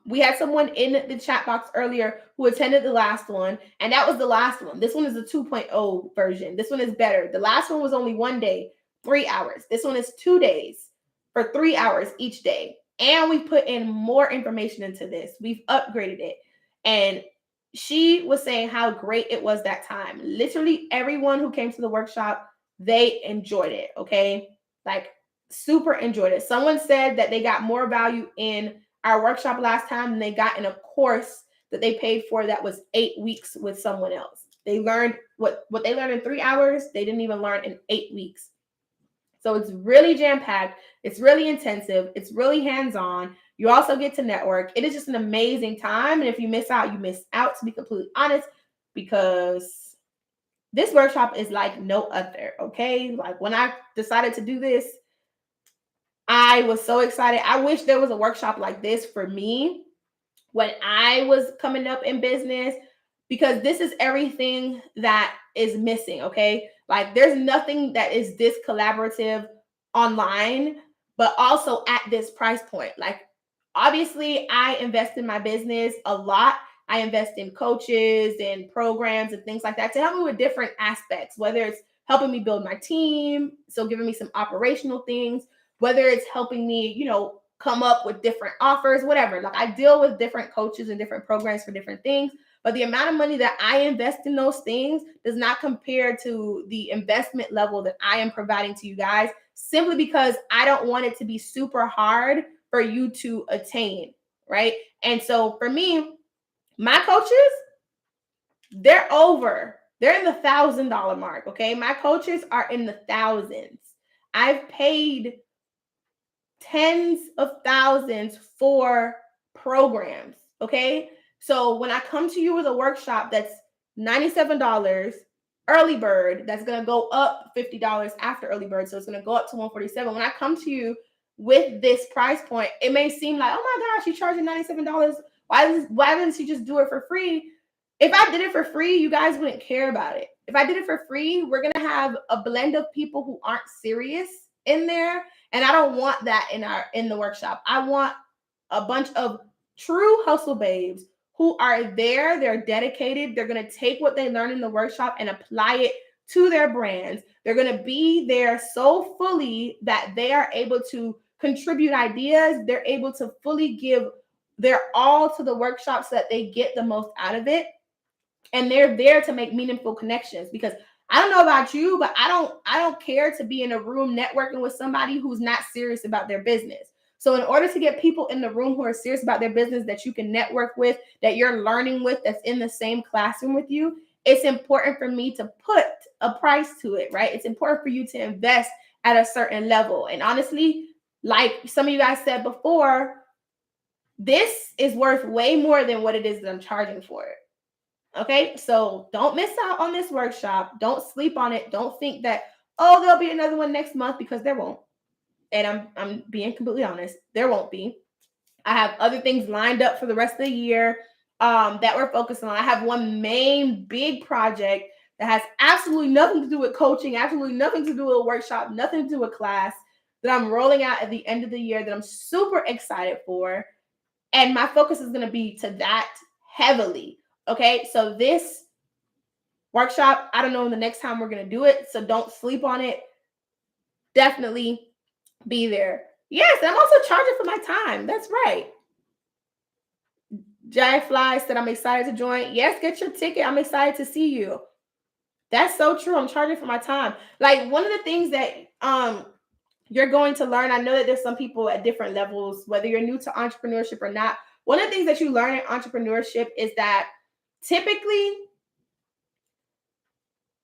[SPEAKER 1] We had someone in the chat box earlier who attended the last one, and that was the last one. This one is the 2.0 version. This one is better. The last one was only 1 day, 3 hours. This one is 2 days for 3 hours each day. And we put in more information into this. We've upgraded it. And she was saying how great it was that time. Literally everyone who came to the workshop, they enjoyed it, okay? Like super enjoyed it. Someone said that they got more value in our workshop last time than they got in a course that they paid for that was 8 weeks with someone else. They learned what they learned in 3 hours, they didn't even learn in 8 weeks. So it's really jam-packed. It's really intensive. It's really hands-on. You also get to network. It is just an amazing time. And if you miss out, you miss out, to be completely honest, because this workshop is like no other, okay? Like when I decided to do this, I was so excited. I wish there was a workshop like this for me when I was coming up in business, because this is everything that is missing, okay? Like there's nothing that is this collaborative online, but also at this price point. Like obviously I invest in my business a lot. I invest in coaches and programs and things like that to help me with different aspects, whether it's helping me build my team, so giving me some operational things, whether it's helping me, come up with different offers, whatever. Like I deal with different coaches and different programs for different things, but the amount of money that I invest in those things does not compare to the investment level that I am providing to you guys, simply because I don't want it to be super hard for you to attain, right? And so for me, my coaches, they're in the $1,000 mark, okay? My coaches are in the thousands. I've paid tens of thousands for programs, okay? So when I come to you with a workshop that's $97, early bird, that's going to go up $50 after early bird, so it's going to go up to $147. When I come to you with this price point, it may seem like, oh my gosh, she's charging $97. Why doesn't she just do it for free? If I did it for free, you guys wouldn't care about it. If I did it for free, we're going to have a blend of people who aren't serious in there. And I don't want that in the workshop. I want a bunch of true hustle babes who are there. They're dedicated. They're going to take what they learn in the workshop and apply it to their brands. They're going to be there so fully that they are able to contribute ideas. They're able to fully give their all to the workshop so that they get the most out of it. And they're there to make meaningful connections, because I don't know about you, but I don't care to be in a room networking with somebody who's not serious about their business. So in order to get people in the room who are serious about their business, that you can network with, that you're learning with, that's in the same classroom with you, it's important for me to put a price to it, right? It's important for you to invest at a certain level. And honestly, like some of you guys said before, this is worth way more than what it is that I'm charging for it. Okay, so don't miss out on this workshop. Don't sleep on it. Don't think that, oh, there'll be another one next month, because there won't. And I'm being completely honest, there won't be. I have other things lined up for the rest of the year that we're focusing on. I have one main big project that has absolutely nothing to do with coaching, absolutely nothing to do with a workshop, nothing to do with class, that I'm rolling out at the end of the year, that I'm super excited for. And my focus is going to be to that heavily. Okay, so this workshop, I don't know the next time we're going to do it, so don't sleep on it. Definitely be there. Yes, and I'm also charging for my time. That's right. Giant Fly said, I'm excited to join. Yes, get your ticket. I'm excited to see you. That's so true. I'm charging for my time. Like one of the things that you're going to learn, I know that there's some people at different levels, whether you're new to entrepreneurship or not. One of the things that you learn in entrepreneurship is that typically,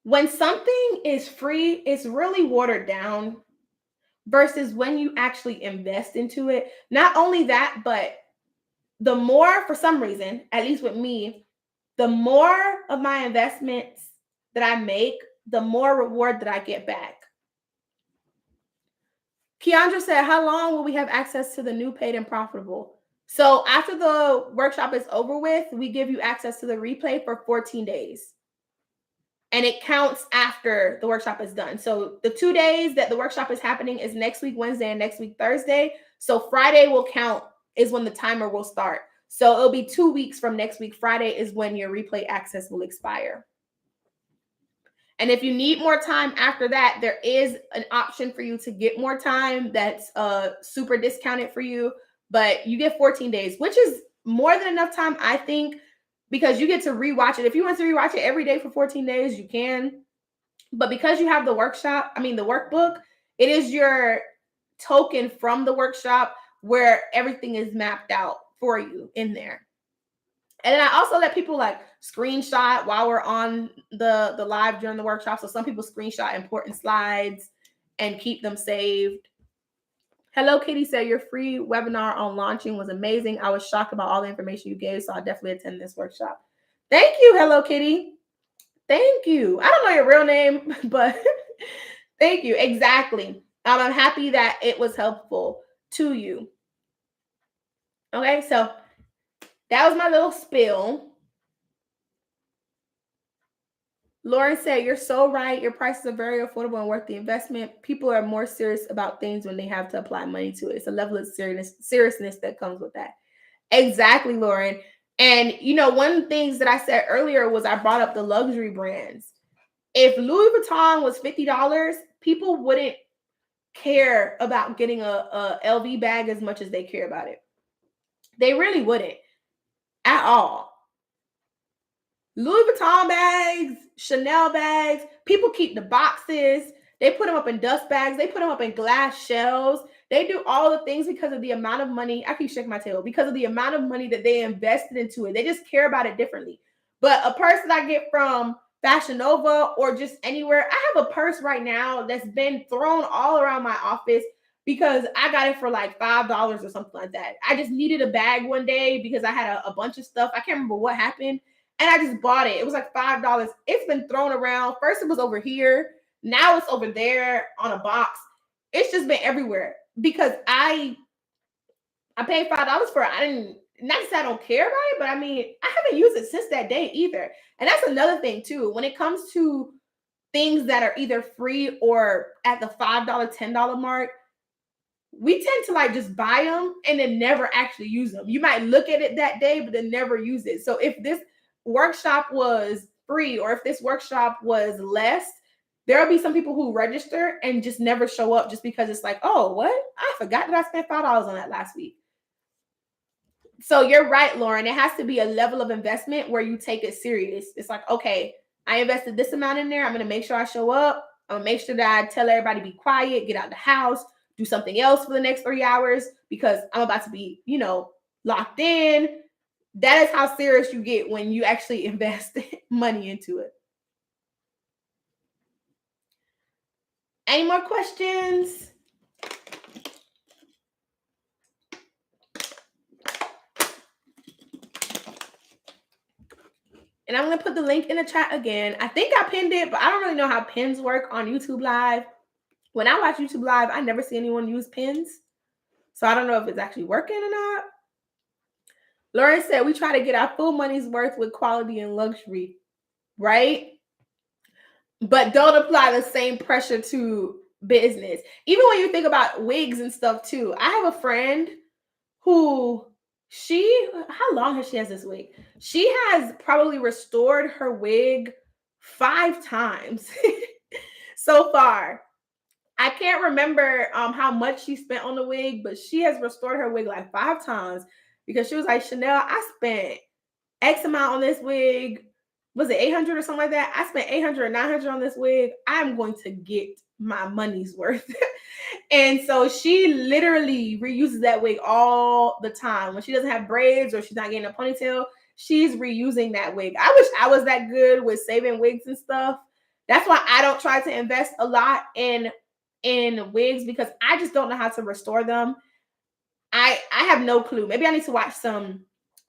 [SPEAKER 1] when something is free, it's really watered down versus when you actually invest into it. Not only that, but the more, for some reason, at least with me, the more of my investments that I make, the more reward that I get back. Keandra said, how long will we have access to the new Paid and Profitable? So after the workshop is over with, we give you access to the replay for 14 days. and it counts after the workshop is done. So the 2 days that the workshop is happening is next week Wednesday and next week Thursday. So Friday will count, is when the timer will start. So it'll be 2 weeks from next week. Friday is when your replay access will expire. And if you need more time after that, there is an option for you to get more time that's super discounted for you. But you get 14 days, which is more than enough time, I think, because you get to rewatch it. If you want to rewatch it every day for 14 days, you can. But because you have the workbook, it is your token from the workshop where everything is mapped out for you in there. And then I also let people like screenshot while we're on the live during the workshop. So some people screenshot important slides and keep them saved. Hello Kitty said your free webinar on launching was amazing. I was shocked about all the information you gave, so I'll definitely attend this workshop. Thank you, Hello Kitty. Thank you. I don't know your real name, but thank you. Exactly. I'm happy that it was helpful to you. Okay, so that was my little spill. Lauren said, you're so right. Your prices are very affordable and worth the investment. People are more serious about things when they have to apply money to it. It's a level of seriousness that comes with that. Exactly, Lauren. And, you know, one of the things that I said earlier was I brought up the luxury brands. If Louis Vuitton was $50, people wouldn't care about getting a LV bag as much as they care about it. They really wouldn't at all. Louis Vuitton bags, Chanel bags, people keep the boxes. They put them up in dust bags. They put them up in glass shelves. They do all the things because of the amount of money. I keep shaking my tail because of the amount of money that they invested into it. They just care about it differently. But a purse that I get from Fashion Nova or just anywhere, I have a purse right now that's been thrown all around my office because I got it for like $5 or something like that. I just needed a bag one day because I had a bunch of stuff. I can't remember what happened. And I just bought it. It was like $5. It's been thrown around. First, it was over here. Now it's over there on a box. It's just been everywhere because I paid $5 for it. I didn't, not to say I don't care about it, but I mean, I haven't used it since that day either. And that's another thing too. When it comes to things that are either free or at the $5, $10 mark, we tend to like just buy them and then never actually use them. You might look at it that day, but then never use it. So if this workshop was free or if this workshop was less, there'll be some people who register and just never show up just because it's like, oh, what? I forgot that I spent $5 on that last week. So you're right, Lauren. It has to be a level of investment where you take it serious. It's like, okay, I invested this amount in there. I'm going to make sure I show up. I'm going to make sure that I tell everybody to be quiet, get out of the house, do something else for the next 3 hours because I'm about to be, you know, locked in. That is how serious you get when you actually invest money into it. Any more questions? And I'm going to put the link in the chat again. I think I pinned it, but I don't really know how pins work on YouTube Live. When I watch YouTube Live, I never see anyone use pins. So I don't know if it's actually working or not. Lauren said, we try to get our full money's worth with quality and luxury, right? But don't apply the same pressure to business. Even when you think about wigs and stuff too. I have a friend who how long has she has this wig? She has probably restored her wig 5 times so far. I can't remember how much she spent on the wig, but she has restored her wig like 5 times because she was like, Chanel, I spent X amount on this wig. Was it 800 or something like that? I spent 800 or 900 on this wig. I'm going to get my money's worth. And so she literally reuses that wig all the time. When she doesn't have braids or she's not getting a ponytail, she's reusing that wig. I wish I was that good with saving wigs and stuff. That's why I don't try to invest a lot in wigs because I just don't know how to restore them. I have no clue. Maybe I need to watch some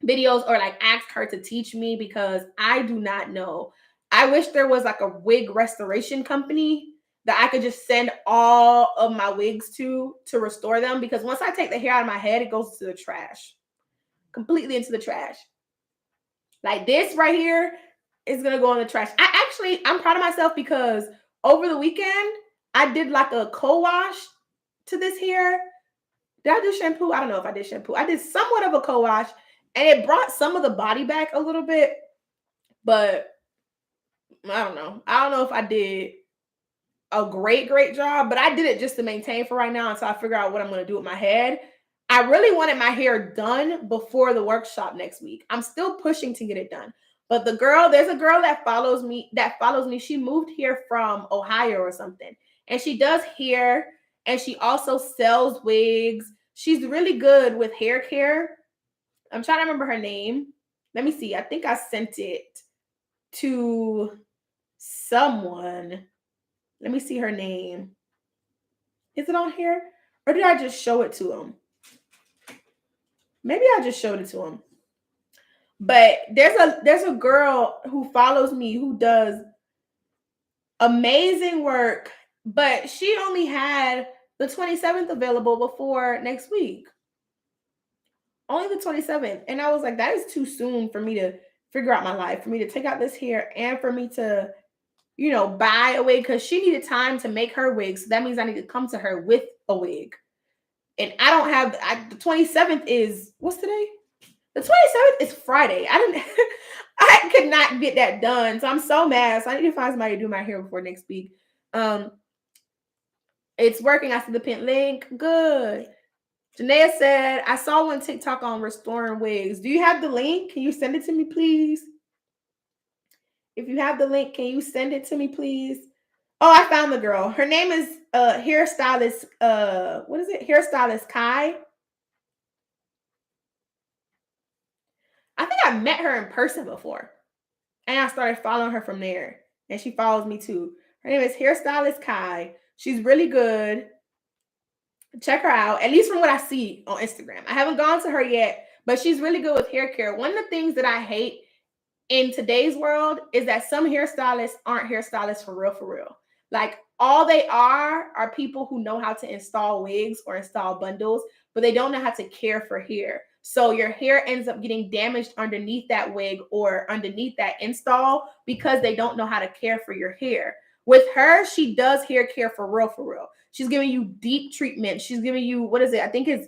[SPEAKER 1] videos or like ask her to teach me because I do not know. I wish there was like a wig restoration company that I could just send all of my wigs to restore them because once I take the hair out of my head, it goes to the trash. Completely into the trash. Like this right here, It's gonna go in the trash. I'm proud of myself because over the weekend I did like a co-wash to this hair. Did I do shampoo? I don't know if I did shampoo. I did somewhat of a co-wash, and it brought some of the body back a little bit, but I don't know. I don't know if I did a great job, but I did it just to maintain for right now until I figure out what I'm going to do with my head. I really wanted my hair done before the workshop next week. I'm still pushing to get it done. But there's a girl that follows me. She moved here from Ohio or something. And she does hair and she also sells wigs. She's really good with hair care. I'm trying to remember her name. Let me see. I think I sent it to someone. Let me see her name. Is it on here? Or did I just show it to him? Maybe I just showed it to him. But there's a girl who follows me who does amazing work, but she only had the 27th available before next week. Only the 27th. And I was like, that is too soon for me to figure out my life, for me to take out this hair and for me to, buy a wig, because she needed time to make her wig. So that means I need to come to her with a wig. And I don't have the 27th is what's today? The 27th is Friday. I could not get that done. So I'm so mad. So I need to find somebody to do my hair before next week. It's working. I see the pinned link. Good. Janaea said, I saw one TikTok on restoring wigs. Do you have the link? Can you send it to me, please? If you have the link, can you send it to me, please? Oh, I found the girl. Her name is hairstylist. What is it? Hairstylist Kai. I think I met her in person before. And I started following her from there. And she follows me too. Her name is Hairstylist Kai. She's really good. Check her out, at least from what I see on Instagram. I haven't gone to her yet, but she's really good with hair care. One of the things that I hate in today's world is that some hairstylists aren't hairstylists for real. Like, all they are people who know how to install wigs or install bundles, but they don't know how to care for hair. So your hair ends up getting damaged underneath that wig or underneath that install because they don't know how to care for your hair. With her, she does hair care for real. She's giving you deep treatment. She's giving you, what is it? I think it's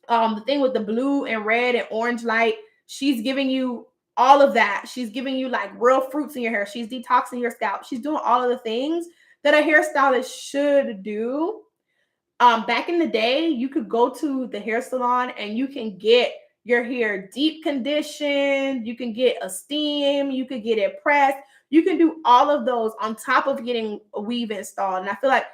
[SPEAKER 1] the thing with the blue and red and orange light. She's giving you all of that. She's giving you like real fruits in your hair. She's detoxing your scalp. She's doing all of the things that a hairstylist should do. Back in the day, you could go to the hair salon and you can get your hair deep conditioned. You can get a steam. You could get it pressed. You can do all of those on top of getting a weave installed. And I feel like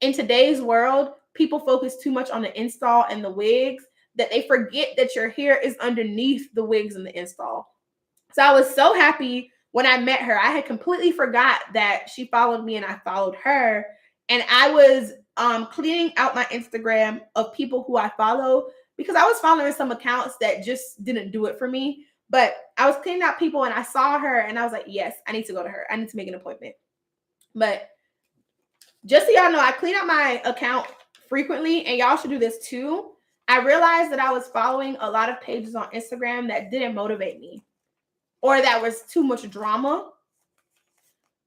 [SPEAKER 1] in today's world, people focus too much on the install and the wigs that they forget that your hair is underneath the wigs and the install. So I was so happy when I met her. I had completely forgot that she followed me and I followed her. And I was cleaning out my Instagram of people who I follow because I was following some accounts that just didn't do it for me. But I was cleaning out people and I saw her and I was like, yes, I need to go to her. I need to make an appointment. But just so y'all know, I clean up my account frequently, and y'all should do this too. I realized that I was following a lot of pages on Instagram that didn't motivate me or that was too much drama.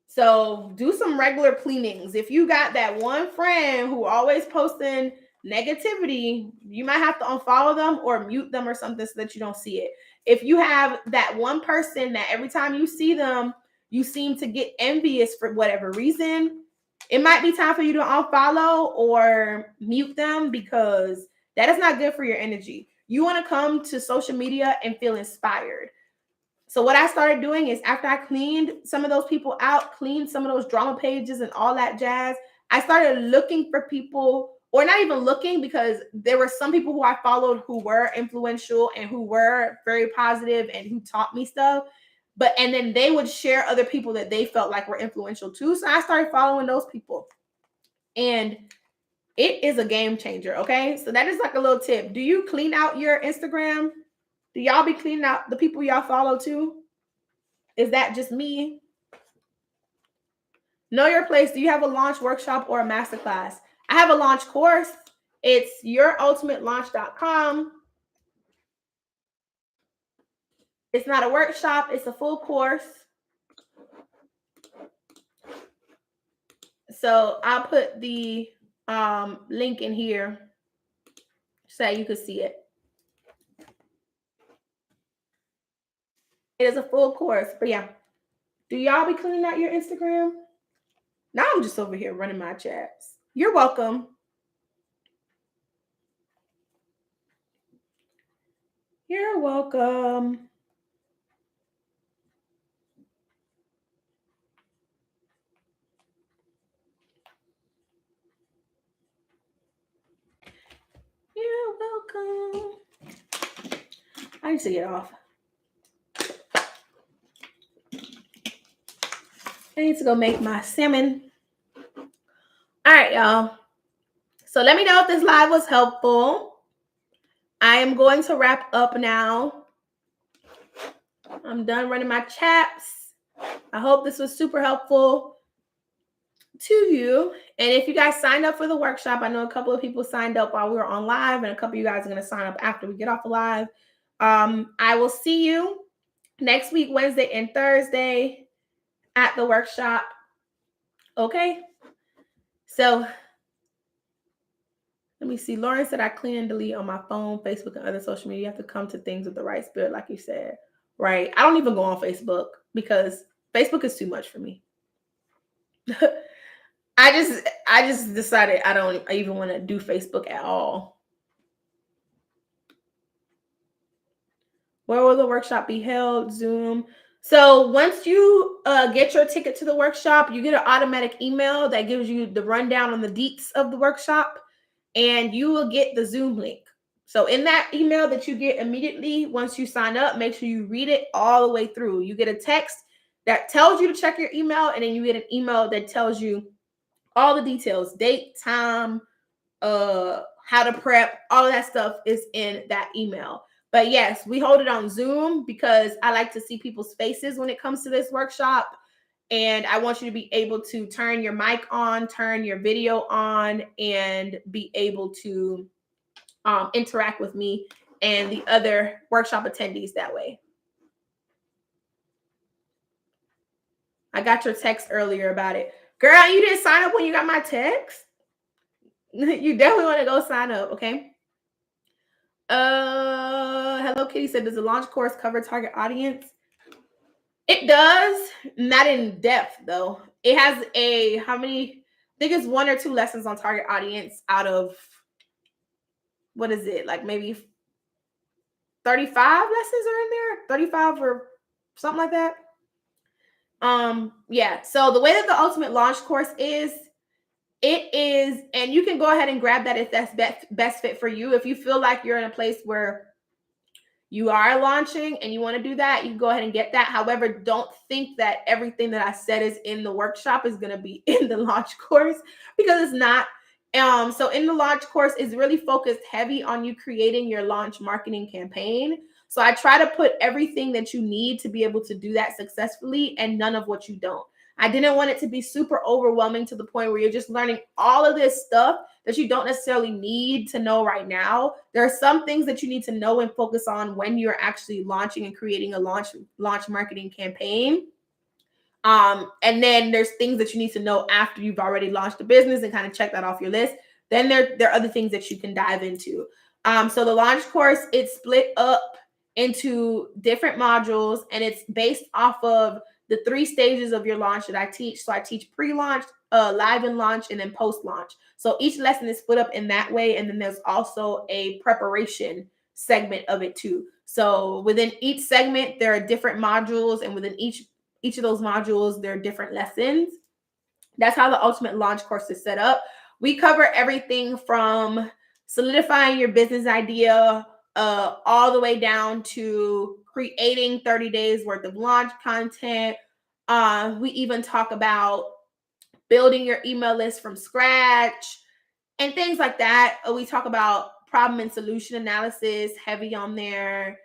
[SPEAKER 1] So do some regular cleanings. If you got that one friend who always posting negativity, you might have to unfollow them or mute them or something so that you don't see it. If you have that one person that every time you see them, you seem to get envious for whatever reason, it might be time for you to unfollow or mute them because that is not good for your energy. You want to come to social media and feel inspired. So what I started doing is after I cleaned some of those people out, cleaned some of those drama pages and all that jazz, I started looking for people, or not even looking, because there were some people who I followed who were influential and who were very positive and who taught me stuff. And then they would share other people that they felt like were influential too. So I started following those people. And it is a game changer, okay? So that is like a little tip. Do you clean out your Instagram? Do y'all be cleaning out the people y'all follow too? Is that just me? Know your place. Do you have a launch workshop or a masterclass? I have a launch course. It's yourultimatelaunch.com. It's not a workshop. It's a full course. So I'll put the link in here so that you can see it. It is a full course, but yeah. Do y'all be cleaning out your Instagram? Now I'm just over here running my chats. You're welcome. You're welcome. You're welcome. I need to get off. I need to go make my salmon. All right, y'all. So let me know if this live was helpful. I am going to wrap up now. I'm done running my chats. I hope this was super helpful to you. And if you guys signed up for the workshop, I know a couple of people signed up while we were on live, and a couple of you guys are going to sign up after we get off the live. I will see you next week, Wednesday and Thursday at the workshop. Okay. So let me see. Lauren said I clean and delete on my phone, Facebook, and other social media. You have to come to things with the right spirit, like you said. Right. I don't even go on Facebook because Facebook is too much for me. I just decided I don't even want to do Facebook at all. Where will the workshop be held? Zoom. So once you get your ticket to the workshop, you get an automatic email that gives you the rundown on the deets of the workshop, and you will get the Zoom link. So in that email that you get immediately once you sign up, make sure you read it all the way through. You get a text that tells you to check your email, and then you get an email that tells you all the details, date, time, how to prep, all of that stuff is in that email. But yes, we hold it on Zoom because I like to see people's faces when it comes to this workshop. And I want you to be able to turn your mic on, turn your video on, and be able to interact with me and the other workshop attendees that way. I got your text earlier about it. Girl, you didn't sign up when you got my text? You definitely want to go sign up, okay? Hello Kitty said, does the launch course cover target audience? It does, not in depth though. It has how many? I think it's 1 or 2 lessons on target audience out of, what is it? Like maybe 35 lessons are in there, 35 or something like that. Yeah. So the way that the ultimate launch course is, it is, and you can go ahead and grab that if that's best fit for you. If you feel like you're in a place where you are launching and you want to do that, you can go ahead and get that. However, don't think that everything that I said is in the workshop is going to be in the launch course, because it's not. So in the launch course, it's really focused heavy on you creating your launch marketing campaign. So I try to put everything that you need to be able to do that successfully and none of what you don't. I didn't want it to be super overwhelming to the point where you're just learning all of this stuff that you don't necessarily need to know right now. There are some things that you need to know and focus on when you're actually launching and creating a launch marketing campaign. And then there's things that you need to know after you've already launched a business and kind of check that off your list. Then there are other things that you can dive into. So the launch course, it's split up into different modules, and it's based off of the 3 stages of your launch that I teach. So I teach pre-launch, live and launch, and then post-launch. So each lesson is split up in that way. And then there's also a preparation segment of it too. So within each segment, there are different modules, and within each of those modules, there are different lessons. That's how the ultimate launch course is set up. We cover everything from solidifying your business idea, all the way down to creating 30 days worth of launch content. We even talk about building your email list from scratch and things like that. We talk about problem and solution analysis, heavy on there.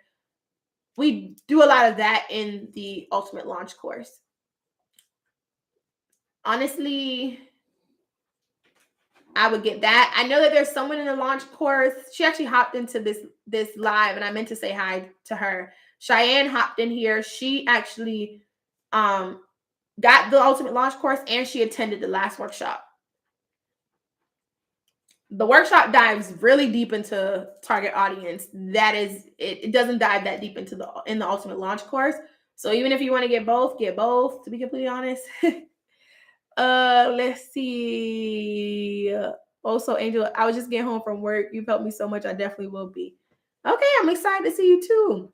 [SPEAKER 1] We do a lot of that in the ultimate launch course. Honestly, I would get that. I know that there's someone in the launch course. She actually hopped into this live, and I meant to say hi to her. Cheyenne hopped in here. She actually got the ultimate launch course, and she attended the last workshop. The workshop dives really deep into target audience. That is, it doesn't dive that deep into the ultimate launch course. So even if you want to get both, to be completely honest. Let's see. Also, Angel, I was just getting home from work. You've helped me so much. I definitely will be. Okay, I'm excited to see you too.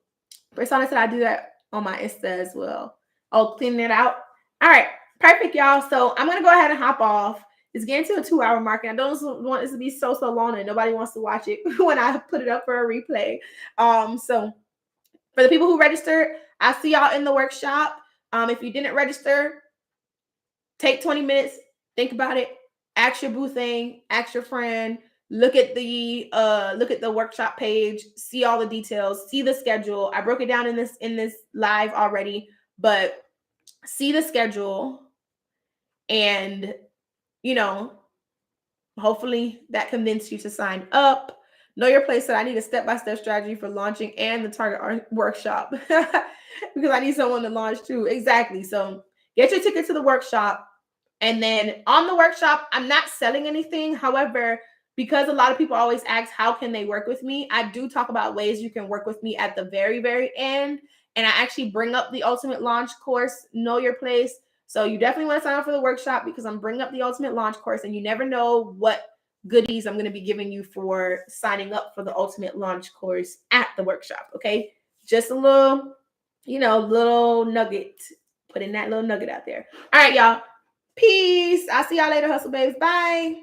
[SPEAKER 1] Persona said I do that on my Insta as well. Oh, cleaning it out. All right, perfect, y'all. So I'm gonna go ahead and hop off. It's getting to a 2-hour mark, and I don't want this to be so long and nobody wants to watch it when I put it up for a replay. So for the people who registered, I'll see y'all in the workshop. If you didn't register, take 20 minutes, think about it, ask your boo thing, ask your friend, look at the workshop page, see all the details, see the schedule. I broke it down in this live already, but see the schedule, and hopefully that convinced you to sign up. Know your place. That I need a step-by-step strategy for launching and the target workshop because I need someone to launch too. Exactly. So get your ticket to the workshop. And then on the workshop, I'm not selling anything. However, because a lot of people always ask, how can they work with me? I do talk about ways you can work with me at the very, very end. And I actually bring up the ultimate launch course, Know Your Place. So you definitely want to sign up for the workshop because I'm bringing up the ultimate launch course, and you never know what goodies I'm going to be giving you for signing up for the ultimate launch course at the workshop. Okay. Just a little, little nugget, putting that little nugget out there. All right, y'all. Peace. I'll see y'all later, hustle babes. Bye.